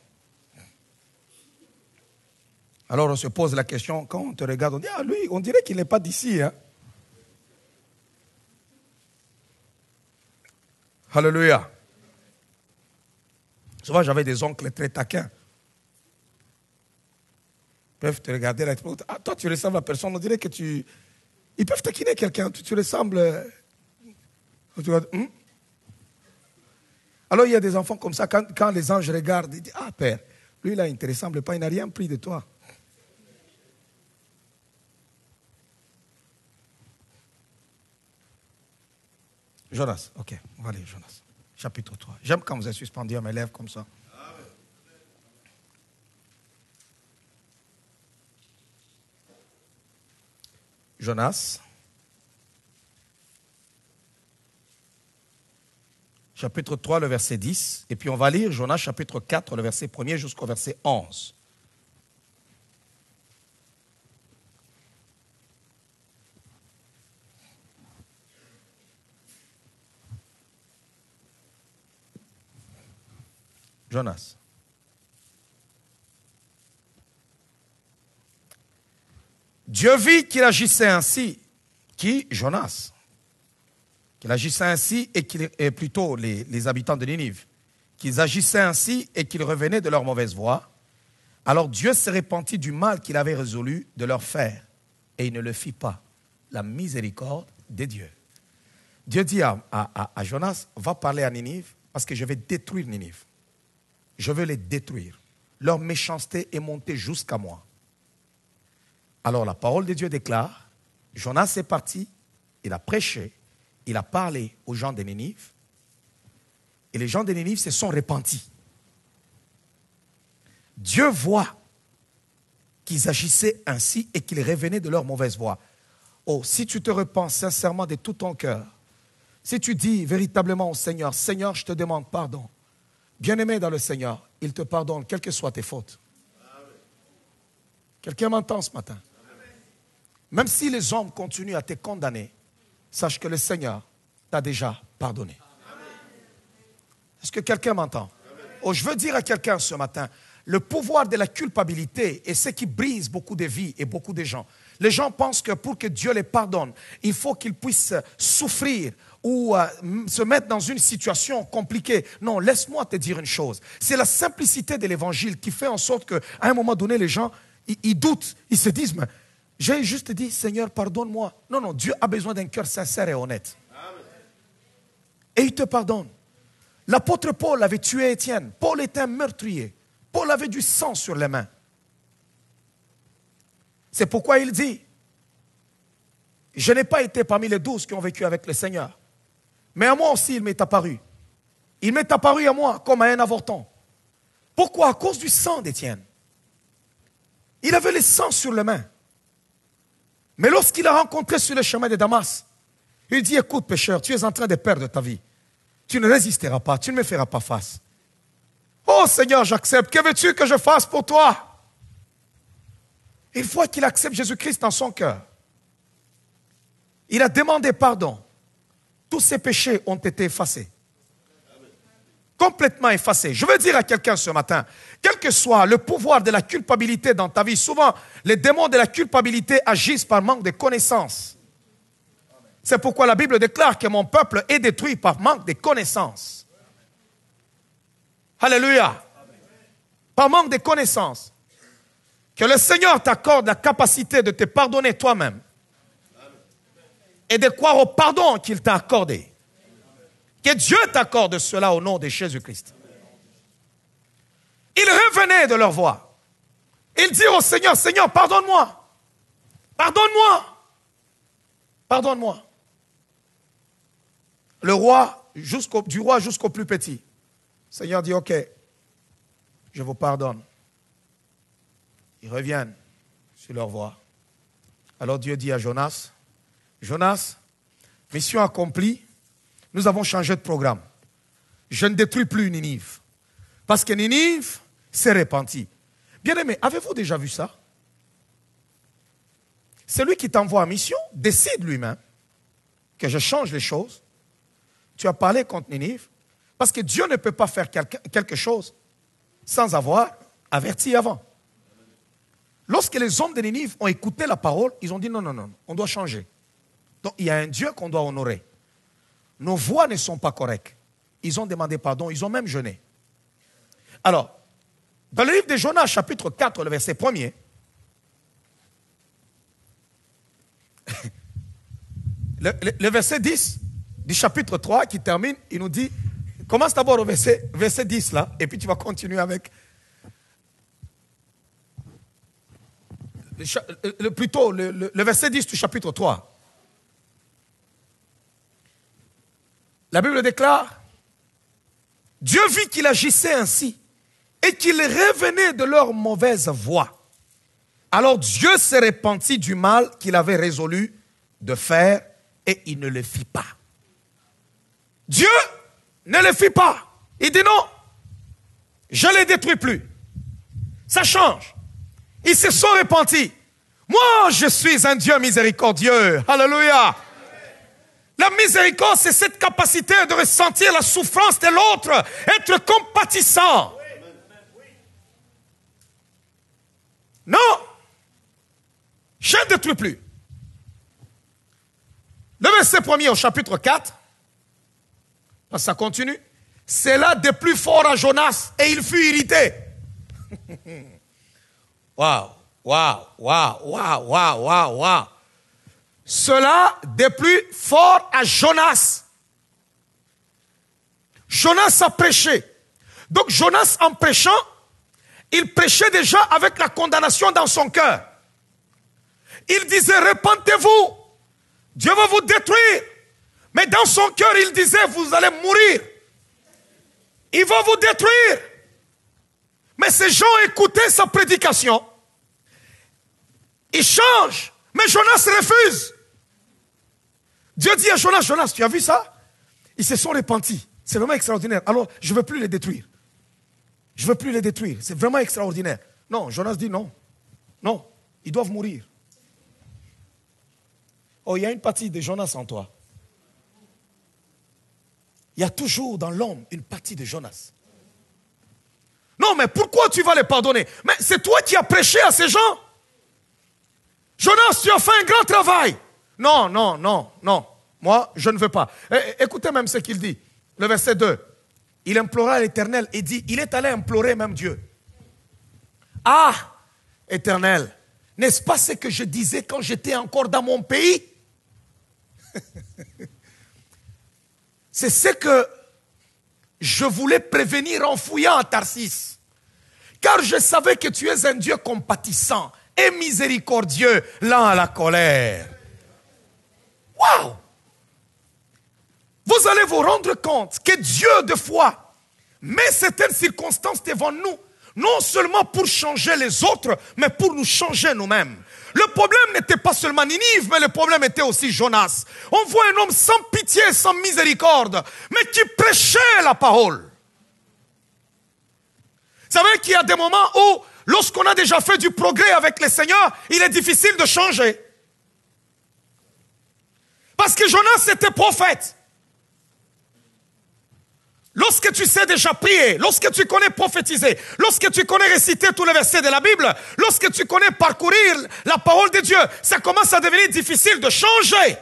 Alors on se pose la question, quand on te regarde, on dit, ah lui, on dirait qu'il n'est pas d'ici. Hein? Alléluia. Souvent j'avais des oncles très taquins. Ils peuvent te regarder, là, ah, toi tu ressembles à personne, on dirait que tu... Ils peuvent taquiner quelqu'un, tu ressembles... Alors il y a des enfants comme ça, quand les anges regardent, ils disent, ah père, lui là il ne te ressemble pas, il n'a rien pris de toi. Jonas, ok, on va aller Jonas. Chapitre 3. J'aime quand vous êtes suspendu à mes lèvres comme ça. Jonas, chapitre 3, le verset 10. Et puis on va lire Jonas, chapitre 4, le verset 1er jusqu'au verset 11. Jonas. Dieu vit qu'il agissait ainsi, Jonas, qu'il agissait ainsi et plutôt les habitants de Ninive, qu'ils agissaient ainsi et qu'ils revenaient de leur mauvaise voie. Alors Dieu se repentit du mal qu'il avait résolu de leur faire et il ne le fit pas. La miséricorde de Dieu. Dieu dit à Jonas, va parler à Ninive parce que je vais détruire Ninive. Je veux les détruire. Leur méchanceté est montée jusqu'à moi. Alors la parole de Dieu déclare, Jonas est parti, il a prêché, il a parlé aux gens de Ninive, et les gens de Ninive se sont repentis. Dieu voit qu'ils agissaient ainsi et qu'ils revenaient de leur mauvaise voie. Oh, si tu te repens sincèrement de tout ton cœur, si tu dis véritablement au Seigneur, Seigneur, je te demande pardon. Bien-aimé dans le Seigneur, il te pardonne, quelles que soient tes fautes. Quelqu'un m'entend ce matin? Même si les hommes continuent à te condamner, sache que le Seigneur t'a déjà pardonné. Est-ce que quelqu'un m'entend? Oh, je veux dire à quelqu'un ce matin, le pouvoir de la culpabilité est ce qui brise beaucoup de vies et beaucoup de gens. Les gens pensent que pour que Dieu les pardonne, il faut qu'ils puissent souffrir ou se mettre dans une situation compliquée. Non, laisse-moi te dire une chose. C'est la simplicité de l'évangile qui fait en sorte qu'à un moment donné, les gens, ils doutent, ils se disent, mais j'ai juste dit, Seigneur, pardonne-moi. Non, non, Dieu a besoin d'un cœur sincère et honnête. Amen. Et il te pardonne. L'apôtre Paul avait tué Étienne. Paul était un meurtrier. Paul avait du sang sur les mains. C'est pourquoi il dit, je n'ai pas été parmi les 12 qui ont vécu avec le Seigneur. Mais à moi aussi, il m'est apparu. Il m'est apparu à moi comme à un avorton. Pourquoi? À cause du sang d'Étienne. Il avait le sang sur les mains. Mais lorsqu'il a rencontré sur le chemin de Damas, il dit, écoute pécheur, tu es en train de perdre ta vie. Tu ne résisteras pas, tu ne me feras pas face. Oh Seigneur, j'accepte. Que veux-tu que je fasse pour toi? Une fois qu'il accepte Jésus-Christ dans son cœur, il a demandé pardon. Tous ses péchés ont été effacés. Complètement effacés. Je veux dire à quelqu'un ce matin, quel que soit le pouvoir de la culpabilité dans ta vie, souvent les démons de la culpabilité agissent par manque de connaissances. C'est pourquoi la Bible déclare que mon peuple est détruit par manque de connaissances. Alléluia. Par manque de connaissances. Que le Seigneur t'accorde la capacité de te pardonner toi-même. Et de croire au pardon qu'il t'a accordé. Que Dieu t'accorde cela au nom de Jésus-Christ. Ils revenaient de leur voie. Il dit au Seigneur, Seigneur, pardonne-moi. Pardonne-moi. Pardonne-moi. Le roi, du roi jusqu'au plus petit. Le Seigneur dit, ok, je vous pardonne. Ils reviennent sur leur voie. Alors Dieu dit à Jonas, Jonas, mission accomplie, nous avons changé de programme. Je ne détruis plus Ninive. Parce que Ninive s'est repentie. Bien-aimé, avez-vous déjà vu ça? Celui qui t'envoie en mission décide lui-même que je change les choses. Tu as parlé contre Ninive, parce que Dieu ne peut pas faire quelque chose sans avoir averti avant. Lorsque les hommes de Ninive ont écouté la parole, ils ont dit non, non, non, on doit changer. Donc il y a un Dieu qu'on doit honorer. Nos voix ne sont pas correctes. Ils ont demandé pardon, ils ont même jeûné. Alors, dans le livre de Jonas, chapitre 4, le verset 1er, le verset 10 du chapitre 3 qui termine, il nous dit, commence d'abord au verset 10 là, et puis tu vas continuer avec plutôt le verset 10 du chapitre 3. La Bible déclare, Dieu vit qu'il agissait ainsi et qu'il revenait de leur mauvaise voie. Alors Dieu s'est repenti du mal qu'il avait résolu de faire et il ne le fit pas. Dieu ne le fit pas. Il dit non, je ne les détruis plus. Ça change. Ils se sont repentis. Moi, je suis un Dieu miséricordieux. Alléluia. La miséricorde, c'est cette capacité de ressentir la souffrance de l'autre, être compatissant. Non, je ne détruis plus. Le verset 1er au chapitre 4, ça continue. C'est là de plus fort à Jonas et il fut irrité. Waouh, waouh, waouh, waouh, waouh, waouh, waouh. Cela de plus fort à Jonas. Jonas a prêché. Donc Jonas, en prêchant, il prêchait déjà avec la condamnation dans son cœur. Il disait, repentez-vous, Dieu va vous détruire. Mais dans son cœur, il disait, vous allez mourir. Il va vous détruire. Mais ces gens écoutaient sa prédication. Ils changent. Mais Jonas refuse. Dieu dit à Jonas, Jonas, tu as vu ça? Ils se sont repentis. C'est vraiment extraordinaire. Alors, je ne veux plus les détruire. Je ne veux plus les détruire. C'est vraiment extraordinaire. Non, Jonas dit non. Non, ils doivent mourir. Oh, il y a une partie de Jonas en toi. Il y a toujours dans l'homme une partie de Jonas. Non, mais pourquoi tu vas les pardonner? Mais c'est toi qui as prêché à ces gens. Jonas, tu as fait un grand travail. Non, non, non, non. Moi, je ne veux pas. Écoutez même ce qu'il dit. Le verset 2. Il implora l'Éternel et dit, il est allé implorer même Dieu. Ah, Éternel, n'est-ce pas ce que je disais quand j'étais encore dans mon pays? C'est ce que je voulais prévenir en fouillant à Tarsis. Car je savais que tu es un Dieu compatissant et miséricordieux, lent à la colère. Waouh! Vous allez vous rendre compte que Dieu, de fois, met certaines circonstances devant nous, non seulement pour changer les autres, mais pour nous changer nous-mêmes. Le problème n'était pas seulement Ninive, mais le problème était aussi Jonas. On voit un homme sans pitié, sans miséricorde, mais qui prêchait la parole. Vous savez qu'il y a des moments où, lorsqu'on a déjà fait du progrès avec le Seigneur, il est difficile de changer. Parce que Jonas était prophète. Lorsque tu sais déjà prier, lorsque tu connais prophétiser, lorsque tu connais réciter tous les versets de la Bible, lorsque tu connais parcourir la parole de Dieu, ça commence à devenir difficile de changer.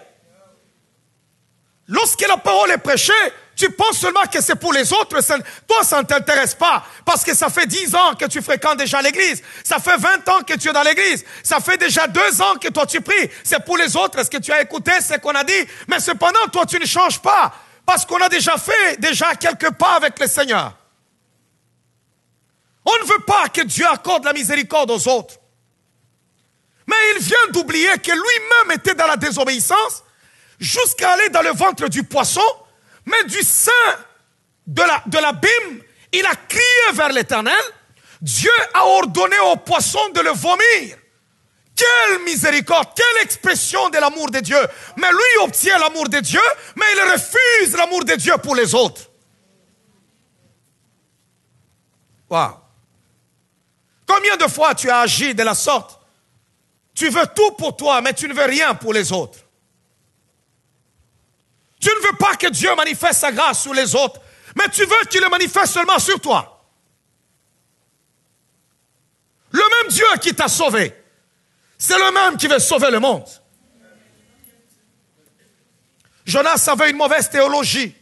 Lorsque la parole est prêchée, tu penses seulement que c'est pour les autres. Toi, ça ne t'intéresse pas. Parce que ça fait 10 ans que tu fréquentes déjà l'église. Ça fait 20 ans que tu es dans l'église. Ça fait déjà 2 ans que toi tu pries. C'est pour les autres. Est-ce que tu as écouté ce qu'on a dit? Mais cependant, toi, tu ne changes pas. Parce qu'on a déjà fait quelque part avec le Seigneur. On ne veut pas que Dieu accorde la miséricorde aux autres. Mais il vient d'oublier que lui-même était dans la désobéissance jusqu'à aller dans le ventre du poisson, mais du sein de l'abîme, il a crié vers l'Éternel. Dieu a ordonné au poisson de le vomir. Quelle miséricorde, quelle expression de l'amour de Dieu. Mais lui obtient l'amour de Dieu, mais il refuse l'amour de Dieu pour les autres. Waouh. Combien de fois tu as agi de la sorte? Tu veux tout pour toi, mais tu ne veux rien pour les autres. Tu ne veux pas que Dieu manifeste sa grâce sur les autres, mais tu veux qu'il le manifeste seulement sur toi. Le même Dieu qui t'a sauvé, c'est le même qui veut sauver le monde. Jonas avait une mauvaise théologie.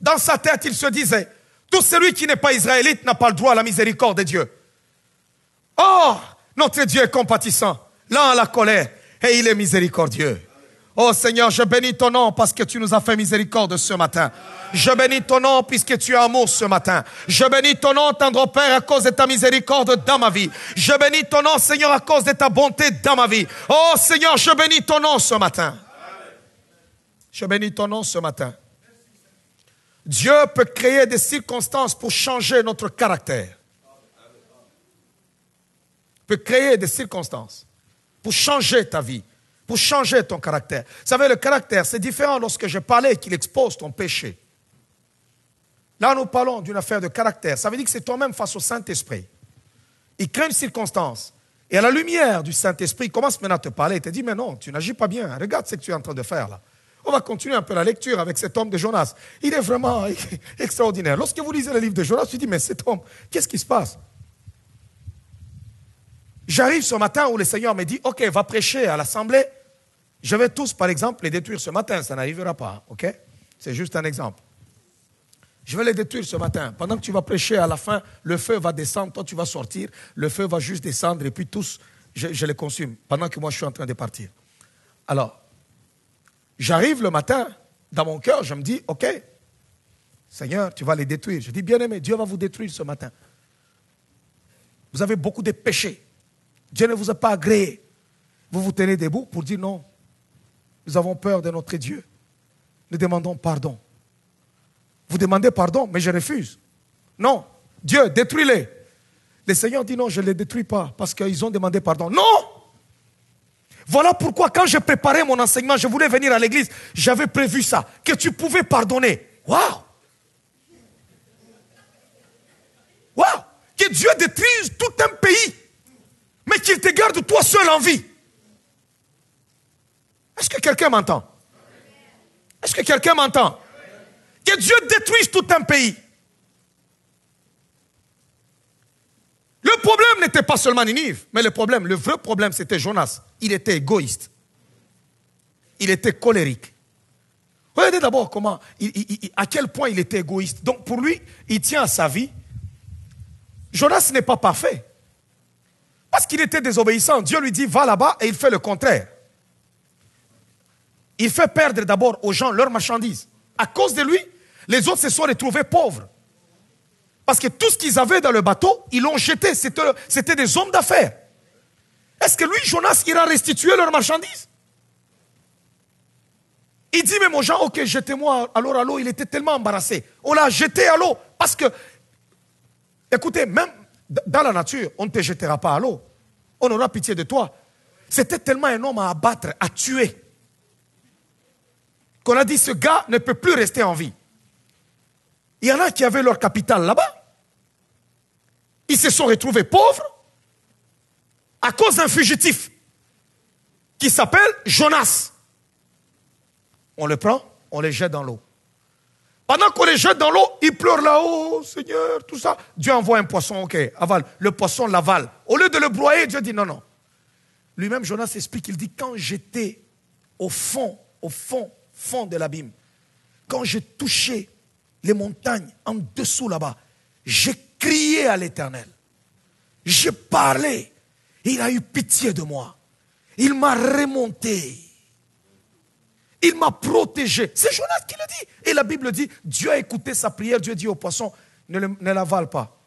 Dans sa tête, il se disait, tout celui qui n'est pas israélite n'a pas le droit à la miséricorde de Dieu. Oh, notre Dieu est compatissant, lent à la colère, et il est miséricordieux. Oh Seigneur, je bénis ton nom parce que tu nous as fait miséricorde ce matin. Je bénis ton nom puisque tu as amour ce matin. Je bénis ton nom, tendre Père, à cause de ta miséricorde dans ma vie. Je bénis ton nom, Seigneur, à cause de ta bonté dans ma vie. Oh Seigneur, je bénis ton nom ce matin. Je bénis ton nom ce matin. Dieu peut créer des circonstances pour changer notre caractère. Il peut créer des circonstances pour changer ta vie, pour changer ton caractère. Vous savez, le caractère, c'est différent lorsque je parlais qu'il expose ton péché. Là, nous parlons d'une affaire de caractère. Ça veut dire que c'est toi-même face au Saint-Esprit. Il crée une circonstance. Et à la lumière du Saint-Esprit, il commence maintenant à te parler. Il te dit, mais non, tu n'agis pas bien. Regarde ce que tu es en train de faire là. On va continuer un peu la lecture avec cet homme de Jonas. Il est vraiment extraordinaire. Lorsque vous lisez le livre de Jonas, tu dis, mais cet homme, qu'est-ce qui se passe? J'arrive ce matin où le Seigneur me dit, ok, va prêcher à l'assemblée. Je vais tous, par exemple, les détruire ce matin. Ça n'arrivera pas, ok? C'est juste un exemple. Je vais les détruire ce matin. Pendant que tu vas prêcher, à la fin, le feu va descendre. Toi, tu vas sortir. Le feu va juste descendre et puis tous, je les consume. Pendant que moi, je suis en train de partir. Alors, j'arrive le matin, dans mon cœur, je me dis, ok, Seigneur, tu vas les détruire. Je dis, bien-aimé, Dieu va vous détruire ce matin. Vous avez beaucoup de péchés. Dieu ne vous a pas agréé. Vous vous tenez debout pour dire non. Nous avons peur de notre Dieu. Nous demandons pardon. Vous demandez pardon, mais je refuse. Non, Dieu, détruis-les. Le Seigneur dit non, je ne les détruis pas parce qu'ils ont demandé pardon. Non! Voilà pourquoi quand j'ai préparé mon enseignement, je voulais venir à l'église, j'avais prévu ça, que tu pouvais pardonner. Waouh! Waouh! Que Dieu détruise tout un pays, mais qu'il te garde toi seul en vie. Est-ce que quelqu'un m'entend? Est-ce que quelqu'un m'entend? Que Dieu détruise tout un pays. Le problème n'était pas seulement Ninive, mais le vrai problème, c'était Jonas. Il était égoïste. Il était colérique. Regardez d'abord comment, à quel point il était égoïste. Donc pour lui, il tient à sa vie. Jonas n'est pas parfait. Parce qu'il était désobéissant. Dieu lui dit, va là-bas, et il fait le contraire. Il fait perdre d'abord aux gens leurs marchandises. À cause de lui, les autres se sont retrouvés pauvres. Parce que tout ce qu'ils avaient dans le bateau, ils l'ont jeté. C'était des hommes d'affaires. Est-ce que lui, Jonas, ira restituer leurs marchandises? Il dit même aux gens, ok, jetez-moi alors à l'eau. Il était tellement embarrassé. On l'a jeté à l'eau. Parce que, écoutez, même dans la nature, on ne te jettera pas à l'eau. On aura pitié de toi. C'était tellement un homme à abattre, à tuer, qu'on a dit, ce gars ne peut plus rester en vie. Il y en a qui avaient leur capital là-bas. Ils se sont retrouvés pauvres à cause d'un fugitif qui s'appelle Jonas. On le prend, on les jette dans l'eau. Pendant qu'on les jette dans l'eau, ils pleurent là-haut, Seigneur, tout ça. Dieu envoie un poisson, ok, avale. Le poisson l'avale. Au lieu de le broyer, Dieu dit non, non. Lui-même, Jonas explique, il dit, quand j'étais au fond de l'abîme, quand j'ai touché les montagnes en dessous là-bas, j'ai crié à l'Éternel. J'ai parlé. Il a eu pitié de moi. Il m'a remonté. Il m'a protégé. C'est Jonas qui le dit. Et la Bible dit, Dieu a écouté sa prière. Dieu dit au poisson, ne l'avale pas.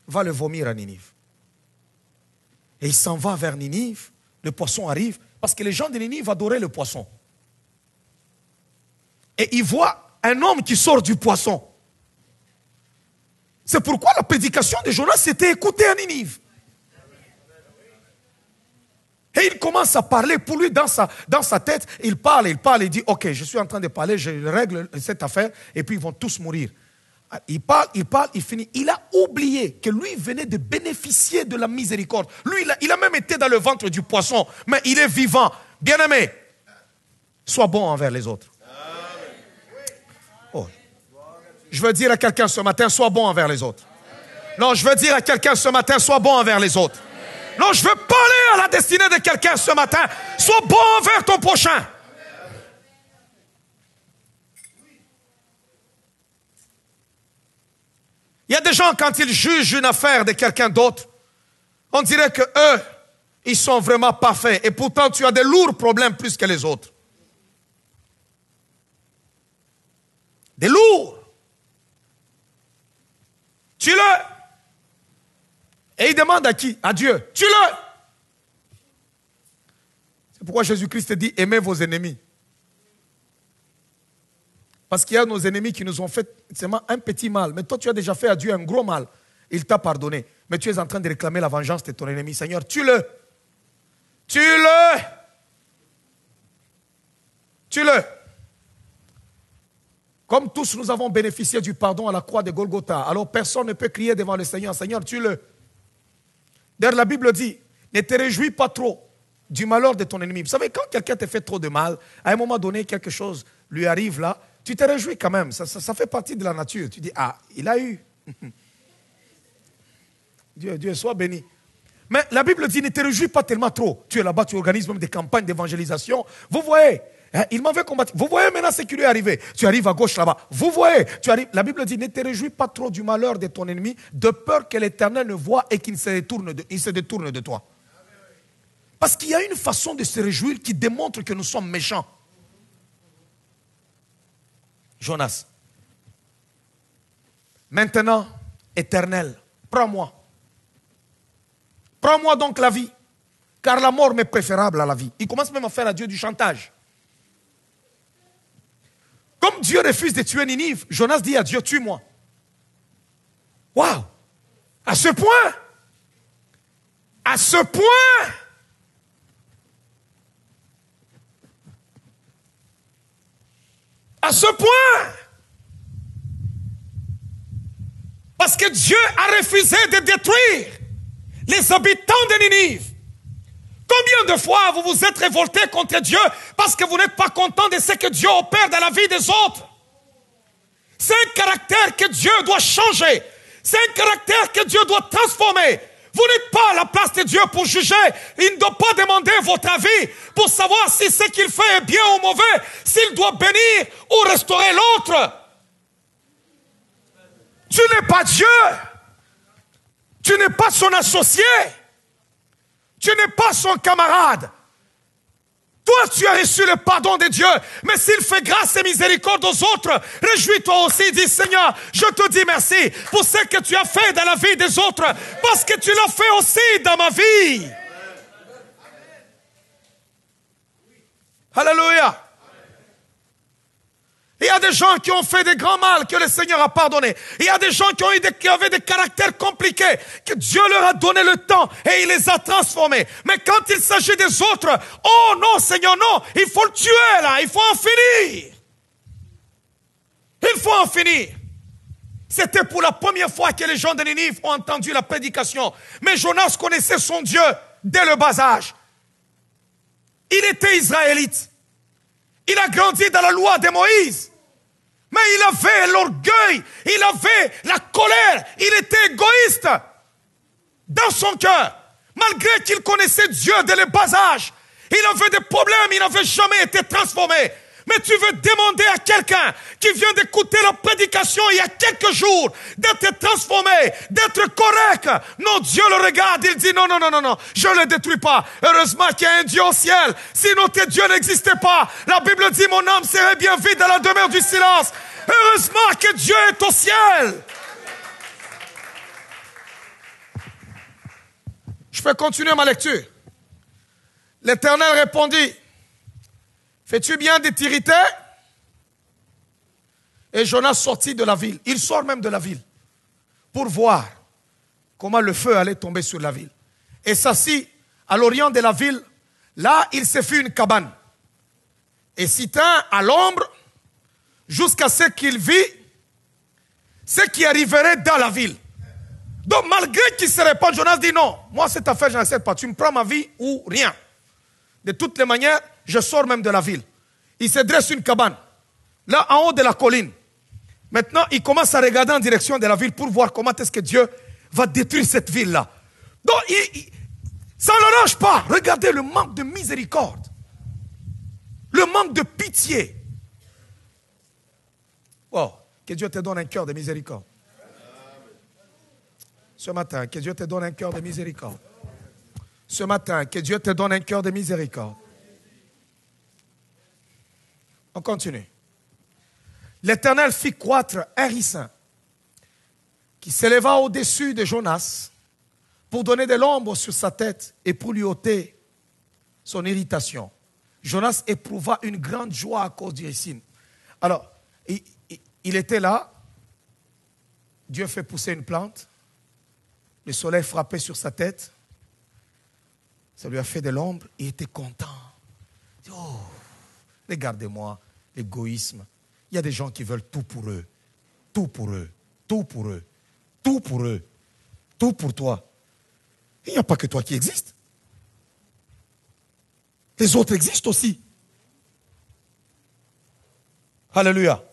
va le vomir à Ninive. Et il s'en va vers Ninive. Le poisson arrive. Parce que les gens de Ninive adoraient le poisson. Et il voit un homme qui sort du poisson. C'est pourquoi la prédication de Jonas s'était écoutée à Ninive. Et il commence à parler pour lui dans sa tête. Il parle, il dit, ok, je suis en train de parler, je règle cette affaire, et puis ils vont tous mourir. Il parle, il finit. Il a oublié que lui venait de bénéficier de la miséricorde. Lui, il a même été dans le ventre du poisson, mais il est vivant. Bien-aimé, sois bon envers les autres. Oh. Je veux dire à quelqu'un ce matin, sois bon envers les autres. Non, je veux dire à quelqu'un ce matin, sois bon envers les autres. Non, je veux parler à la destinée de quelqu'un ce matin. Sois bon envers ton prochain. Il y a des gens, quand ils jugent une affaire de quelqu'un d'autre, on dirait que eux, ils sont vraiment parfaits. Et pourtant, tu as des lourds problèmes plus que les autres. Des lourds. Tue-le. Et il demande à qui? À Dieu. Tue-le. C'est pourquoi Jésus-Christ dit, aimez vos ennemis. Parce qu'il y a nos ennemis qui nous ont fait seulement un petit mal. Mais toi, tu as déjà fait à Dieu un gros mal. Il t'a pardonné. Mais tu es en train de réclamer la vengeance de ton ennemi. Seigneur, tue-le. Tue-le. Tue-le. Comme tous nous avons bénéficié du pardon à la croix de Golgotha, alors personne ne peut crier devant le Seigneur, Seigneur, tue-le. D'ailleurs, la Bible dit, ne te réjouis pas trop du malheur de ton ennemi. Vous savez, quand quelqu'un te fait trop de mal, à un moment donné, quelque chose lui arrive là, tu te réjouis quand même. Ça fait partie de la nature. Tu dis, ah, il a eu. Dieu soit béni. Mais la Bible dit, ne te réjouis pas tellement trop. Tu es là-bas, tu organises même des campagnes d'évangélisation. Vous voyez, il m'avait combattu. Vous voyez maintenant ce qui lui est arrivé. Tu arrives à gauche là-bas. Vous voyez, tu arrives. La Bible dit, ne te réjouis pas trop du malheur de ton ennemi, de peur que l'Éternel ne voie et qu'il se détourne de toi. Parce qu'il y a une façon de se réjouir qui démontre que nous sommes méchants. Jonas. Maintenant, Éternel, prends-moi. Prends-moi donc la vie, car la mort m'est préférable à la vie. Il commence même à faire à Dieu du chantage. Comme Dieu refuse de tuer Ninive, Jonas dit à Dieu, tue-moi. Waouh! À ce point! À ce point! À ce point! Parce que Dieu a refusé de détruire les habitants de Ninive. Combien de fois vous vous êtes révolté contre Dieu parce que vous n'êtes pas content de ce que Dieu opère dans la vie des autres? C'est un caractère que Dieu doit changer. C'est un caractère que Dieu doit transformer. Vous n'êtes pas à la place de Dieu pour juger. Il ne doit pas demander votre avis pour savoir si ce qu'il fait est bien ou mauvais, s'il doit bénir ou restaurer l'autre. Tu n'es pas Dieu. Tu n'es pas son associé. Tu n'es pas son camarade. Toi, tu as reçu le pardon de Dieu. Mais s'il fait grâce et miséricorde aux autres, réjouis-toi aussi. Dis, Seigneur, je te dis merci pour ce que tu as fait dans la vie des autres. Parce que tu l'as fait aussi dans ma vie. Alléluia. Il y a des gens qui ont fait des grands mal que le Seigneur a pardonné. Il y a des gens qui avaient des caractères compliqués, que Dieu leur a donné le temps et il les a transformés. Mais quand il s'agit des autres, oh non Seigneur, non, il faut le tuer là, il faut en finir. Il faut en finir. C'était pour la première fois que les gens de Ninive ont entendu la prédication. Mais Jonas connaissait son Dieu dès le bas âge. Il était israélite. Il a grandi dans la loi de Moïse. Mais il avait l'orgueil, il avait la colère, il était égoïste dans son cœur. Malgré qu'il connaissait Dieu dès le bas âge, il avait des problèmes, il n'avait jamais été transformé. Mais tu veux demander à quelqu'un qui vient d'écouter la prédication il y a quelques jours d'être transformé, d'être correct. Non, Dieu le regarde, il dit non, non, non, non, non, je ne le détruis pas. Heureusement qu'il y a un Dieu au ciel. Sinon tes dieux n'existaient pas. La Bible dit mon âme serait bien vide dans la demeure du silence. Heureusement que Dieu est au ciel. Je peux continuer ma lecture. L'Éternel répondit, fais-tu bien de t'irriter? Et Jonas sortit de la ville. Il sort même de la ville pour voir comment le feu allait tomber sur la ville. Et s'assit à l'orient de la ville. Là, il se fit une cabane. Et s'y tint à l'ombre jusqu'à ce qu'il vit ce qui arriverait dans la ville. Donc, malgré qu'il se répand, Jonas dit non, moi cette affaire, je n'accepte pas. Tu me prends ma vie ou rien. De toutes les manières, je sors même de la ville. Il se dresse une cabane, là en haut de la colline. Maintenant, il commence à regarder en direction de la ville pour voir comment est-ce que Dieu va détruire cette ville-là. Donc, ça ne l'arrange pas. Regardez le manque de miséricorde. Le manque de pitié. Oh, que Dieu te donne un cœur de miséricorde. Ce matin, que Dieu te donne un cœur de miséricorde. Ce matin, que Dieu te donne un cœur de miséricorde. On continue. L'Éternel fit croître un ricin qui s'éleva au-dessus de Jonas pour donner de l'ombre sur sa tête et pour lui ôter son irritation. Jonas éprouva une grande joie à cause du ricin. Alors, il était là. Dieu fait pousser une plante. Le soleil frappait sur sa tête. Ça lui a fait de l'ombre. Il était content. Oh, regardez-moi, l'égoïsme. Il y a des gens qui veulent tout pour eux. Tout pour eux. Tout pour eux. Tout pour eux. Tout pour toi. Il n'y a pas que toi qui existes. Les autres existent aussi. Alléluia.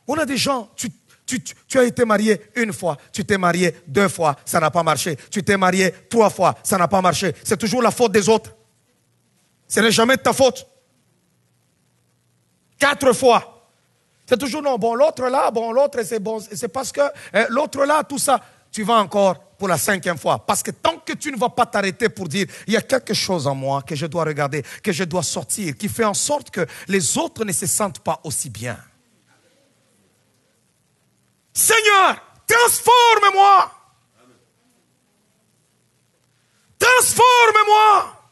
On a des gens, tu as été marié une fois, tu t'es marié 2 fois, ça n'a pas marché. Tu t'es marié 3 fois, ça n'a pas marché. C'est toujours la faute des autres. Ce n'est jamais de ta faute. 4 fois. C'est toujours non, bon, l'autre là, bon, l'autre c'est bon, c'est parce que l'autre là, tout ça. Tu vas encore pour la 5e fois. Parce que tant que tu ne vas pas t'arrêter pour dire, il y a quelque chose en moi que je dois regarder, que je dois sortir, qui fait en sorte que les autres ne se sentent pas aussi bien. Seigneur, transforme-moi. Transforme-moi.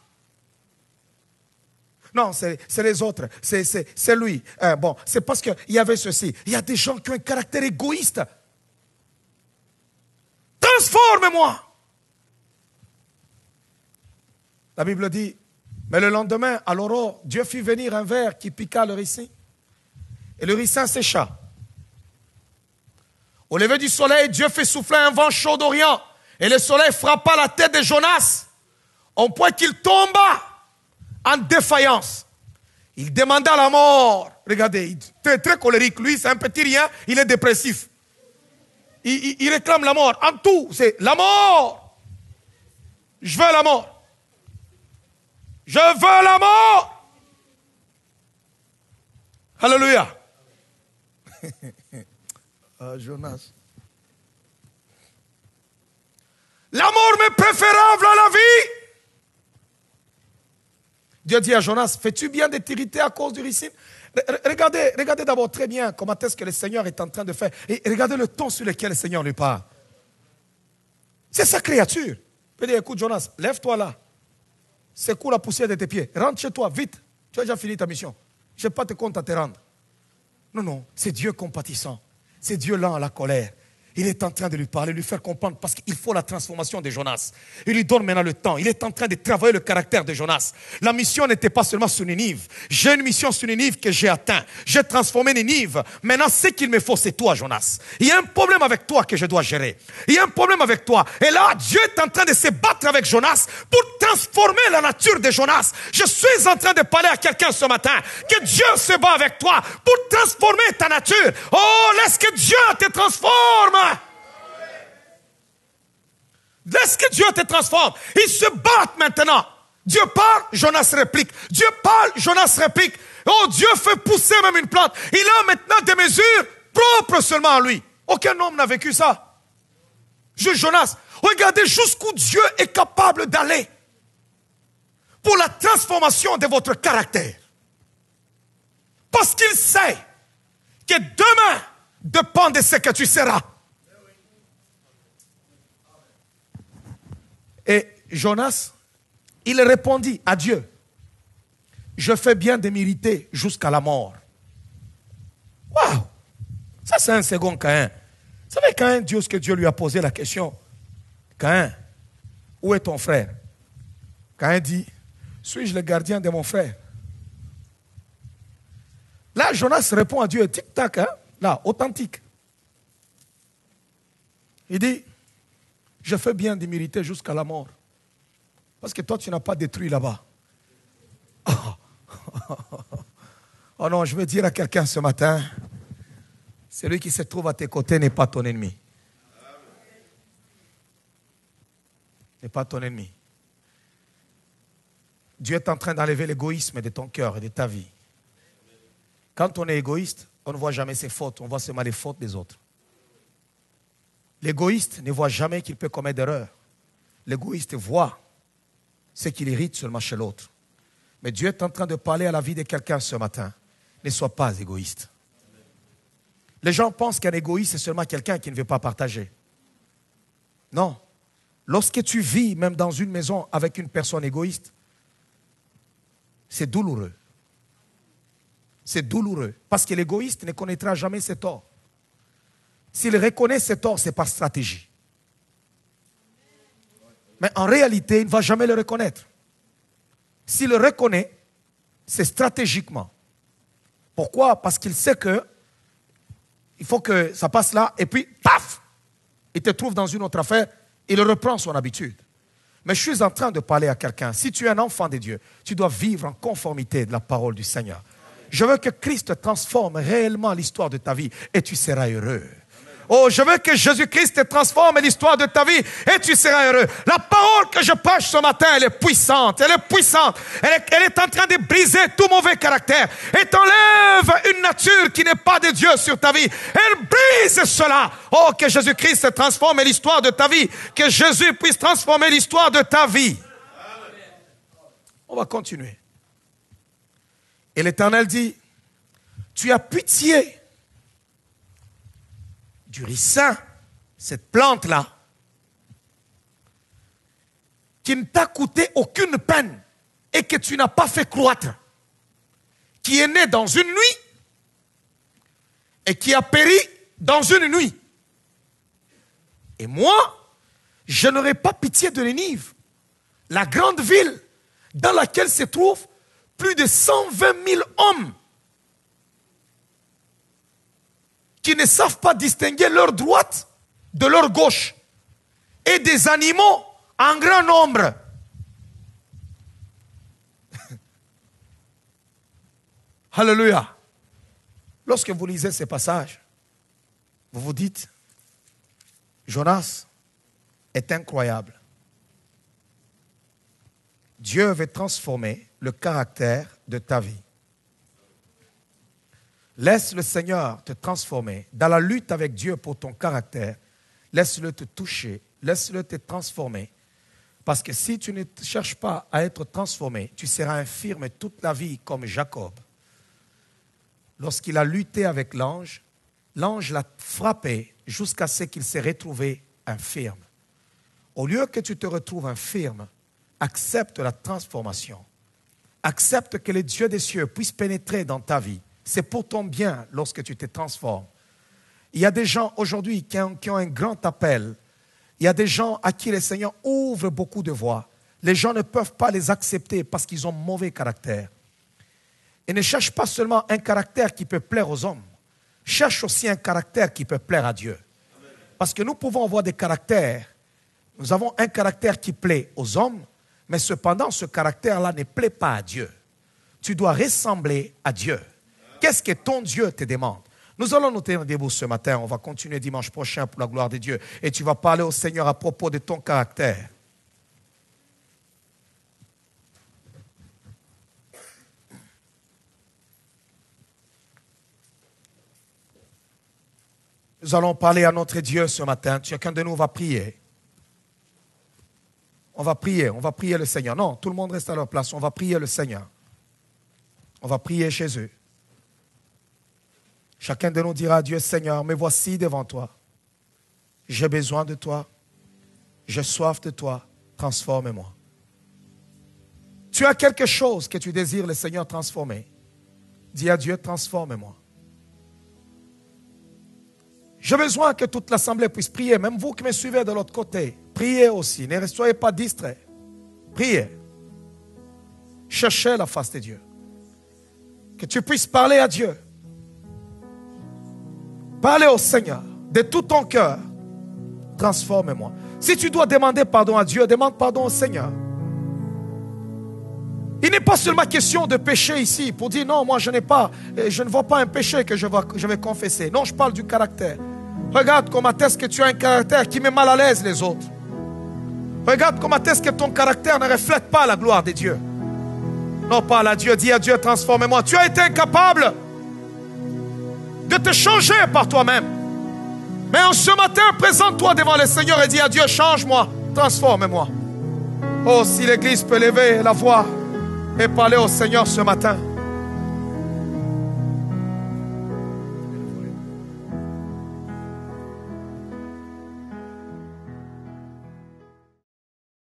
Non, c'est les autres, c'est lui. Bon, c'est parce qu'il y avait ceci. Il y a des gens qui ont un caractère égoïste. Transforme-moi. La Bible dit, mais le lendemain, à l'aurore, Dieu fit venir un ver qui piqua le ricin. Et le ricin sécha. Au lever du soleil, Dieu fit souffler un vent chaud d'Orient. Et le soleil frappa la tête de Jonas, au point qu'il tomba en défaillance. Il demanda la mort. Regardez, il est très colérique. Lui, c'est un petit rien, il est dépressif. Il réclame la mort. En tout, c'est la mort. Je veux la mort. Je veux la mort. Alléluia. Jonas. La mort m'est préférable à la vie. Dieu dit à Jonas, fais-tu bien de t'irriter à cause du ricin? Regardez d'abord très bien comment est-ce que le Seigneur est en train de faire. Et regardez le ton sur lequel le Seigneur lui parle. C'est sa créature. Il peut dire, écoute Jonas, lève-toi là. Secoue la poussière de tes pieds. Rentre chez toi, vite. Tu as déjà fini ta mission. Je n'ai pas de compte à te rendre. Non, non, c'est Dieu compatissant. C'est Dieu lent à la colère. Il est en train de lui parler, lui faire comprendre parce qu'il faut la transformation de Jonas. Il lui donne maintenant le temps. Il est en train de travailler le caractère de Jonas. La mission n'était pas seulement sur Ninive. J'ai une mission sur Ninive que j'ai atteint. J'ai transformé Ninive. Maintenant, ce qu'il me faut, c'est toi, Jonas. Il y a un problème avec toi que je dois gérer. Il y a un problème avec toi. Et là, Dieu est en train de se battre avec Jonas pour transformer la nature de Jonas. Je suis en train de parler à quelqu'un ce matin. Que Dieu se bat avec toi pour transformer ta nature. Oh, laisse que Dieu te transforme. Laisse que Dieu te transforme. Ils se battent maintenant. Dieu parle, Jonas réplique. Dieu parle, Jonas réplique. Oh, Dieu fait pousser même une plante. Il a maintenant des mesures propres seulement à lui. Aucun homme n'a vécu ça. Juste Jonas. Regardez jusqu'où Dieu est capable d'aller pour la transformation de votre caractère. Parce qu'il sait que demain dépend de ce que tu seras. Et Jonas, il répondit à Dieu, je fais bien de m'irriter jusqu'à la mort. Waouh! Ça c'est un second Caïn. Vous savez Caïn, Dieu, ce que Dieu lui a posé la question. Caïn, où est ton frère? Caïn dit, suis-je le gardien de mon frère? Là, Jonas répond à Dieu, tic-tac, hein? Là, authentique. Il dit, je fais bien de m'irriter jusqu'à la mort. Parce que toi, tu n'as pas détruit là-bas. Oh non, je veux dire à quelqu'un ce matin, celui qui se trouve à tes côtés n'est pas ton ennemi. N'est pas ton ennemi. Dieu est en train d'enlever l'égoïsme de ton cœur et de ta vie. Quand on est égoïste, on ne voit jamais ses fautes, on voit seulement les fautes des autres. L'égoïste ne voit jamais qu'il peut commettre d'erreur. L'égoïste voit ce qui l'irrite seulement chez l'autre. Mais Dieu est en train de parler à la vie de quelqu'un ce matin. Ne sois pas égoïste. Les gens pensent qu'un égoïste, c'est seulement quelqu'un qui ne veut pas partager. Non. Lorsque tu vis même dans une maison avec une personne égoïste, c'est douloureux. C'est douloureux. Parce que l'égoïste ne connaîtra jamais ses torts. S'il reconnaît ses torts, c'est par stratégie. Mais en réalité, il ne va jamais le reconnaître. S'il le reconnaît, c'est stratégiquement. Pourquoi? Parce qu'il sait que il faut que ça passe là, et puis, paf, il te trouve dans une autre affaire, il reprend son habitude. Mais je suis en train de parler à quelqu'un. Si tu es un enfant de Dieu, tu dois vivre en conformité de la parole du Seigneur. Je veux que Christ transforme réellement l'histoire de ta vie et tu seras heureux. Oh, je veux que Jésus-Christ transforme l'histoire de ta vie et tu seras heureux. La parole que je prêche ce matin, elle est puissante. Elle est puissante. Elle est en train de briser tout mauvais caractère. Et t'enlève une nature qui n'est pas de Dieu sur ta vie. Elle brise cela. Oh, que Jésus-Christ transforme l'histoire de ta vie. Que Jésus puisse transformer l'histoire de ta vie. On va continuer. Et l'Éternel dit, tu as pitié du ricin, cette plante-là, qui ne t'a coûté aucune peine et que tu n'as pas fait croître, qui est né dans une nuit et qui a péri dans une nuit. Et moi, je n'aurai pas pitié de Nénive, la grande ville dans laquelle se trouvent plus de 120 000 hommes qui ne savent pas distinguer leur droite de leur gauche, et des animaux en grand nombre. Alléluia. Lorsque vous lisez ces passages, vous vous dites, Jonas est incroyable. Dieu veut transformer le caractère de ta vie. Laisse le Seigneur te transformer. Dans la lutte avec Dieu pour ton caractère, laisse-le te toucher, laisse-le te transformer. Parce que si tu ne cherches pas à être transformé, tu seras infirme toute la vie comme Jacob. Lorsqu'il a lutté avec l'ange, l'ange l'a frappé jusqu'à ce qu'il s'est retrouvé infirme. Au lieu que tu te retrouves infirme, accepte la transformation. Accepte que le Dieu des cieux puisse pénétrer dans ta vie. C'est pour ton bien lorsque tu te transformes. Il y a des gens aujourd'hui qui ont un grand appel. Il y a des gens à qui le Seigneur ouvre beaucoup de voies. Les gens ne peuvent pas les accepter parce qu'ils ont mauvais caractère. Et ne cherche pas seulement un caractère qui peut plaire aux hommes. Cherche aussi un caractère qui peut plaire à Dieu. Parce que nous pouvons avoir des caractères. Nous avons un caractère qui plaît aux hommes, mais cependant ce caractère-là ne plaît pas à Dieu. Tu dois ressembler à Dieu. Qu'est-ce que ton Dieu te demande? Nous allons nous tenir debout ce matin. On va continuer dimanche prochain pour la gloire de Dieu. Et tu vas parler au Seigneur à propos de ton caractère. Nous allons parler à notre Dieu ce matin. Chacun de nous va prier. On va prier le Seigneur. Non, tout le monde reste à leur place. On va prier le Seigneur. On va prier chez eux. Chacun de nous dira à Dieu, Seigneur, me voici devant toi. J'ai besoin de toi. J'ai soif de toi. transformez-moi. Tu as quelque chose que tu désires le Seigneur transformer. Dis à Dieu, transforme-moi. J'ai besoin que toute l'assemblée puisse prier. Même vous qui me suivez de l'autre côté, priez aussi. Ne soyez pas distraits. Priez. Cherchez la face de Dieu. Que tu puisses parler à Dieu. Parlez au Seigneur de tout ton cœur. Transforme-moi. Si tu dois demander pardon à Dieu, demande pardon au Seigneur. Il n'est pas seulement question de péché ici pour dire non, moi je ne vois pas un péché que je vais confesser. Non, je parle du caractère. Regarde comment est-ce que tu as un caractère qui met mal à l'aise les autres. Regarde comment est-ce que ton caractère ne reflète pas la gloire de Dieu. Non, parle à Dieu, dis à Dieu, transforme-moi. Tu as été incapable de te changer par toi-même. Mais en ce matin, présente-toi devant le Seigneur et dis à Dieu, change-moi, transforme-moi. Oh, si l'Église peut lever la voix et parler au Seigneur ce matin.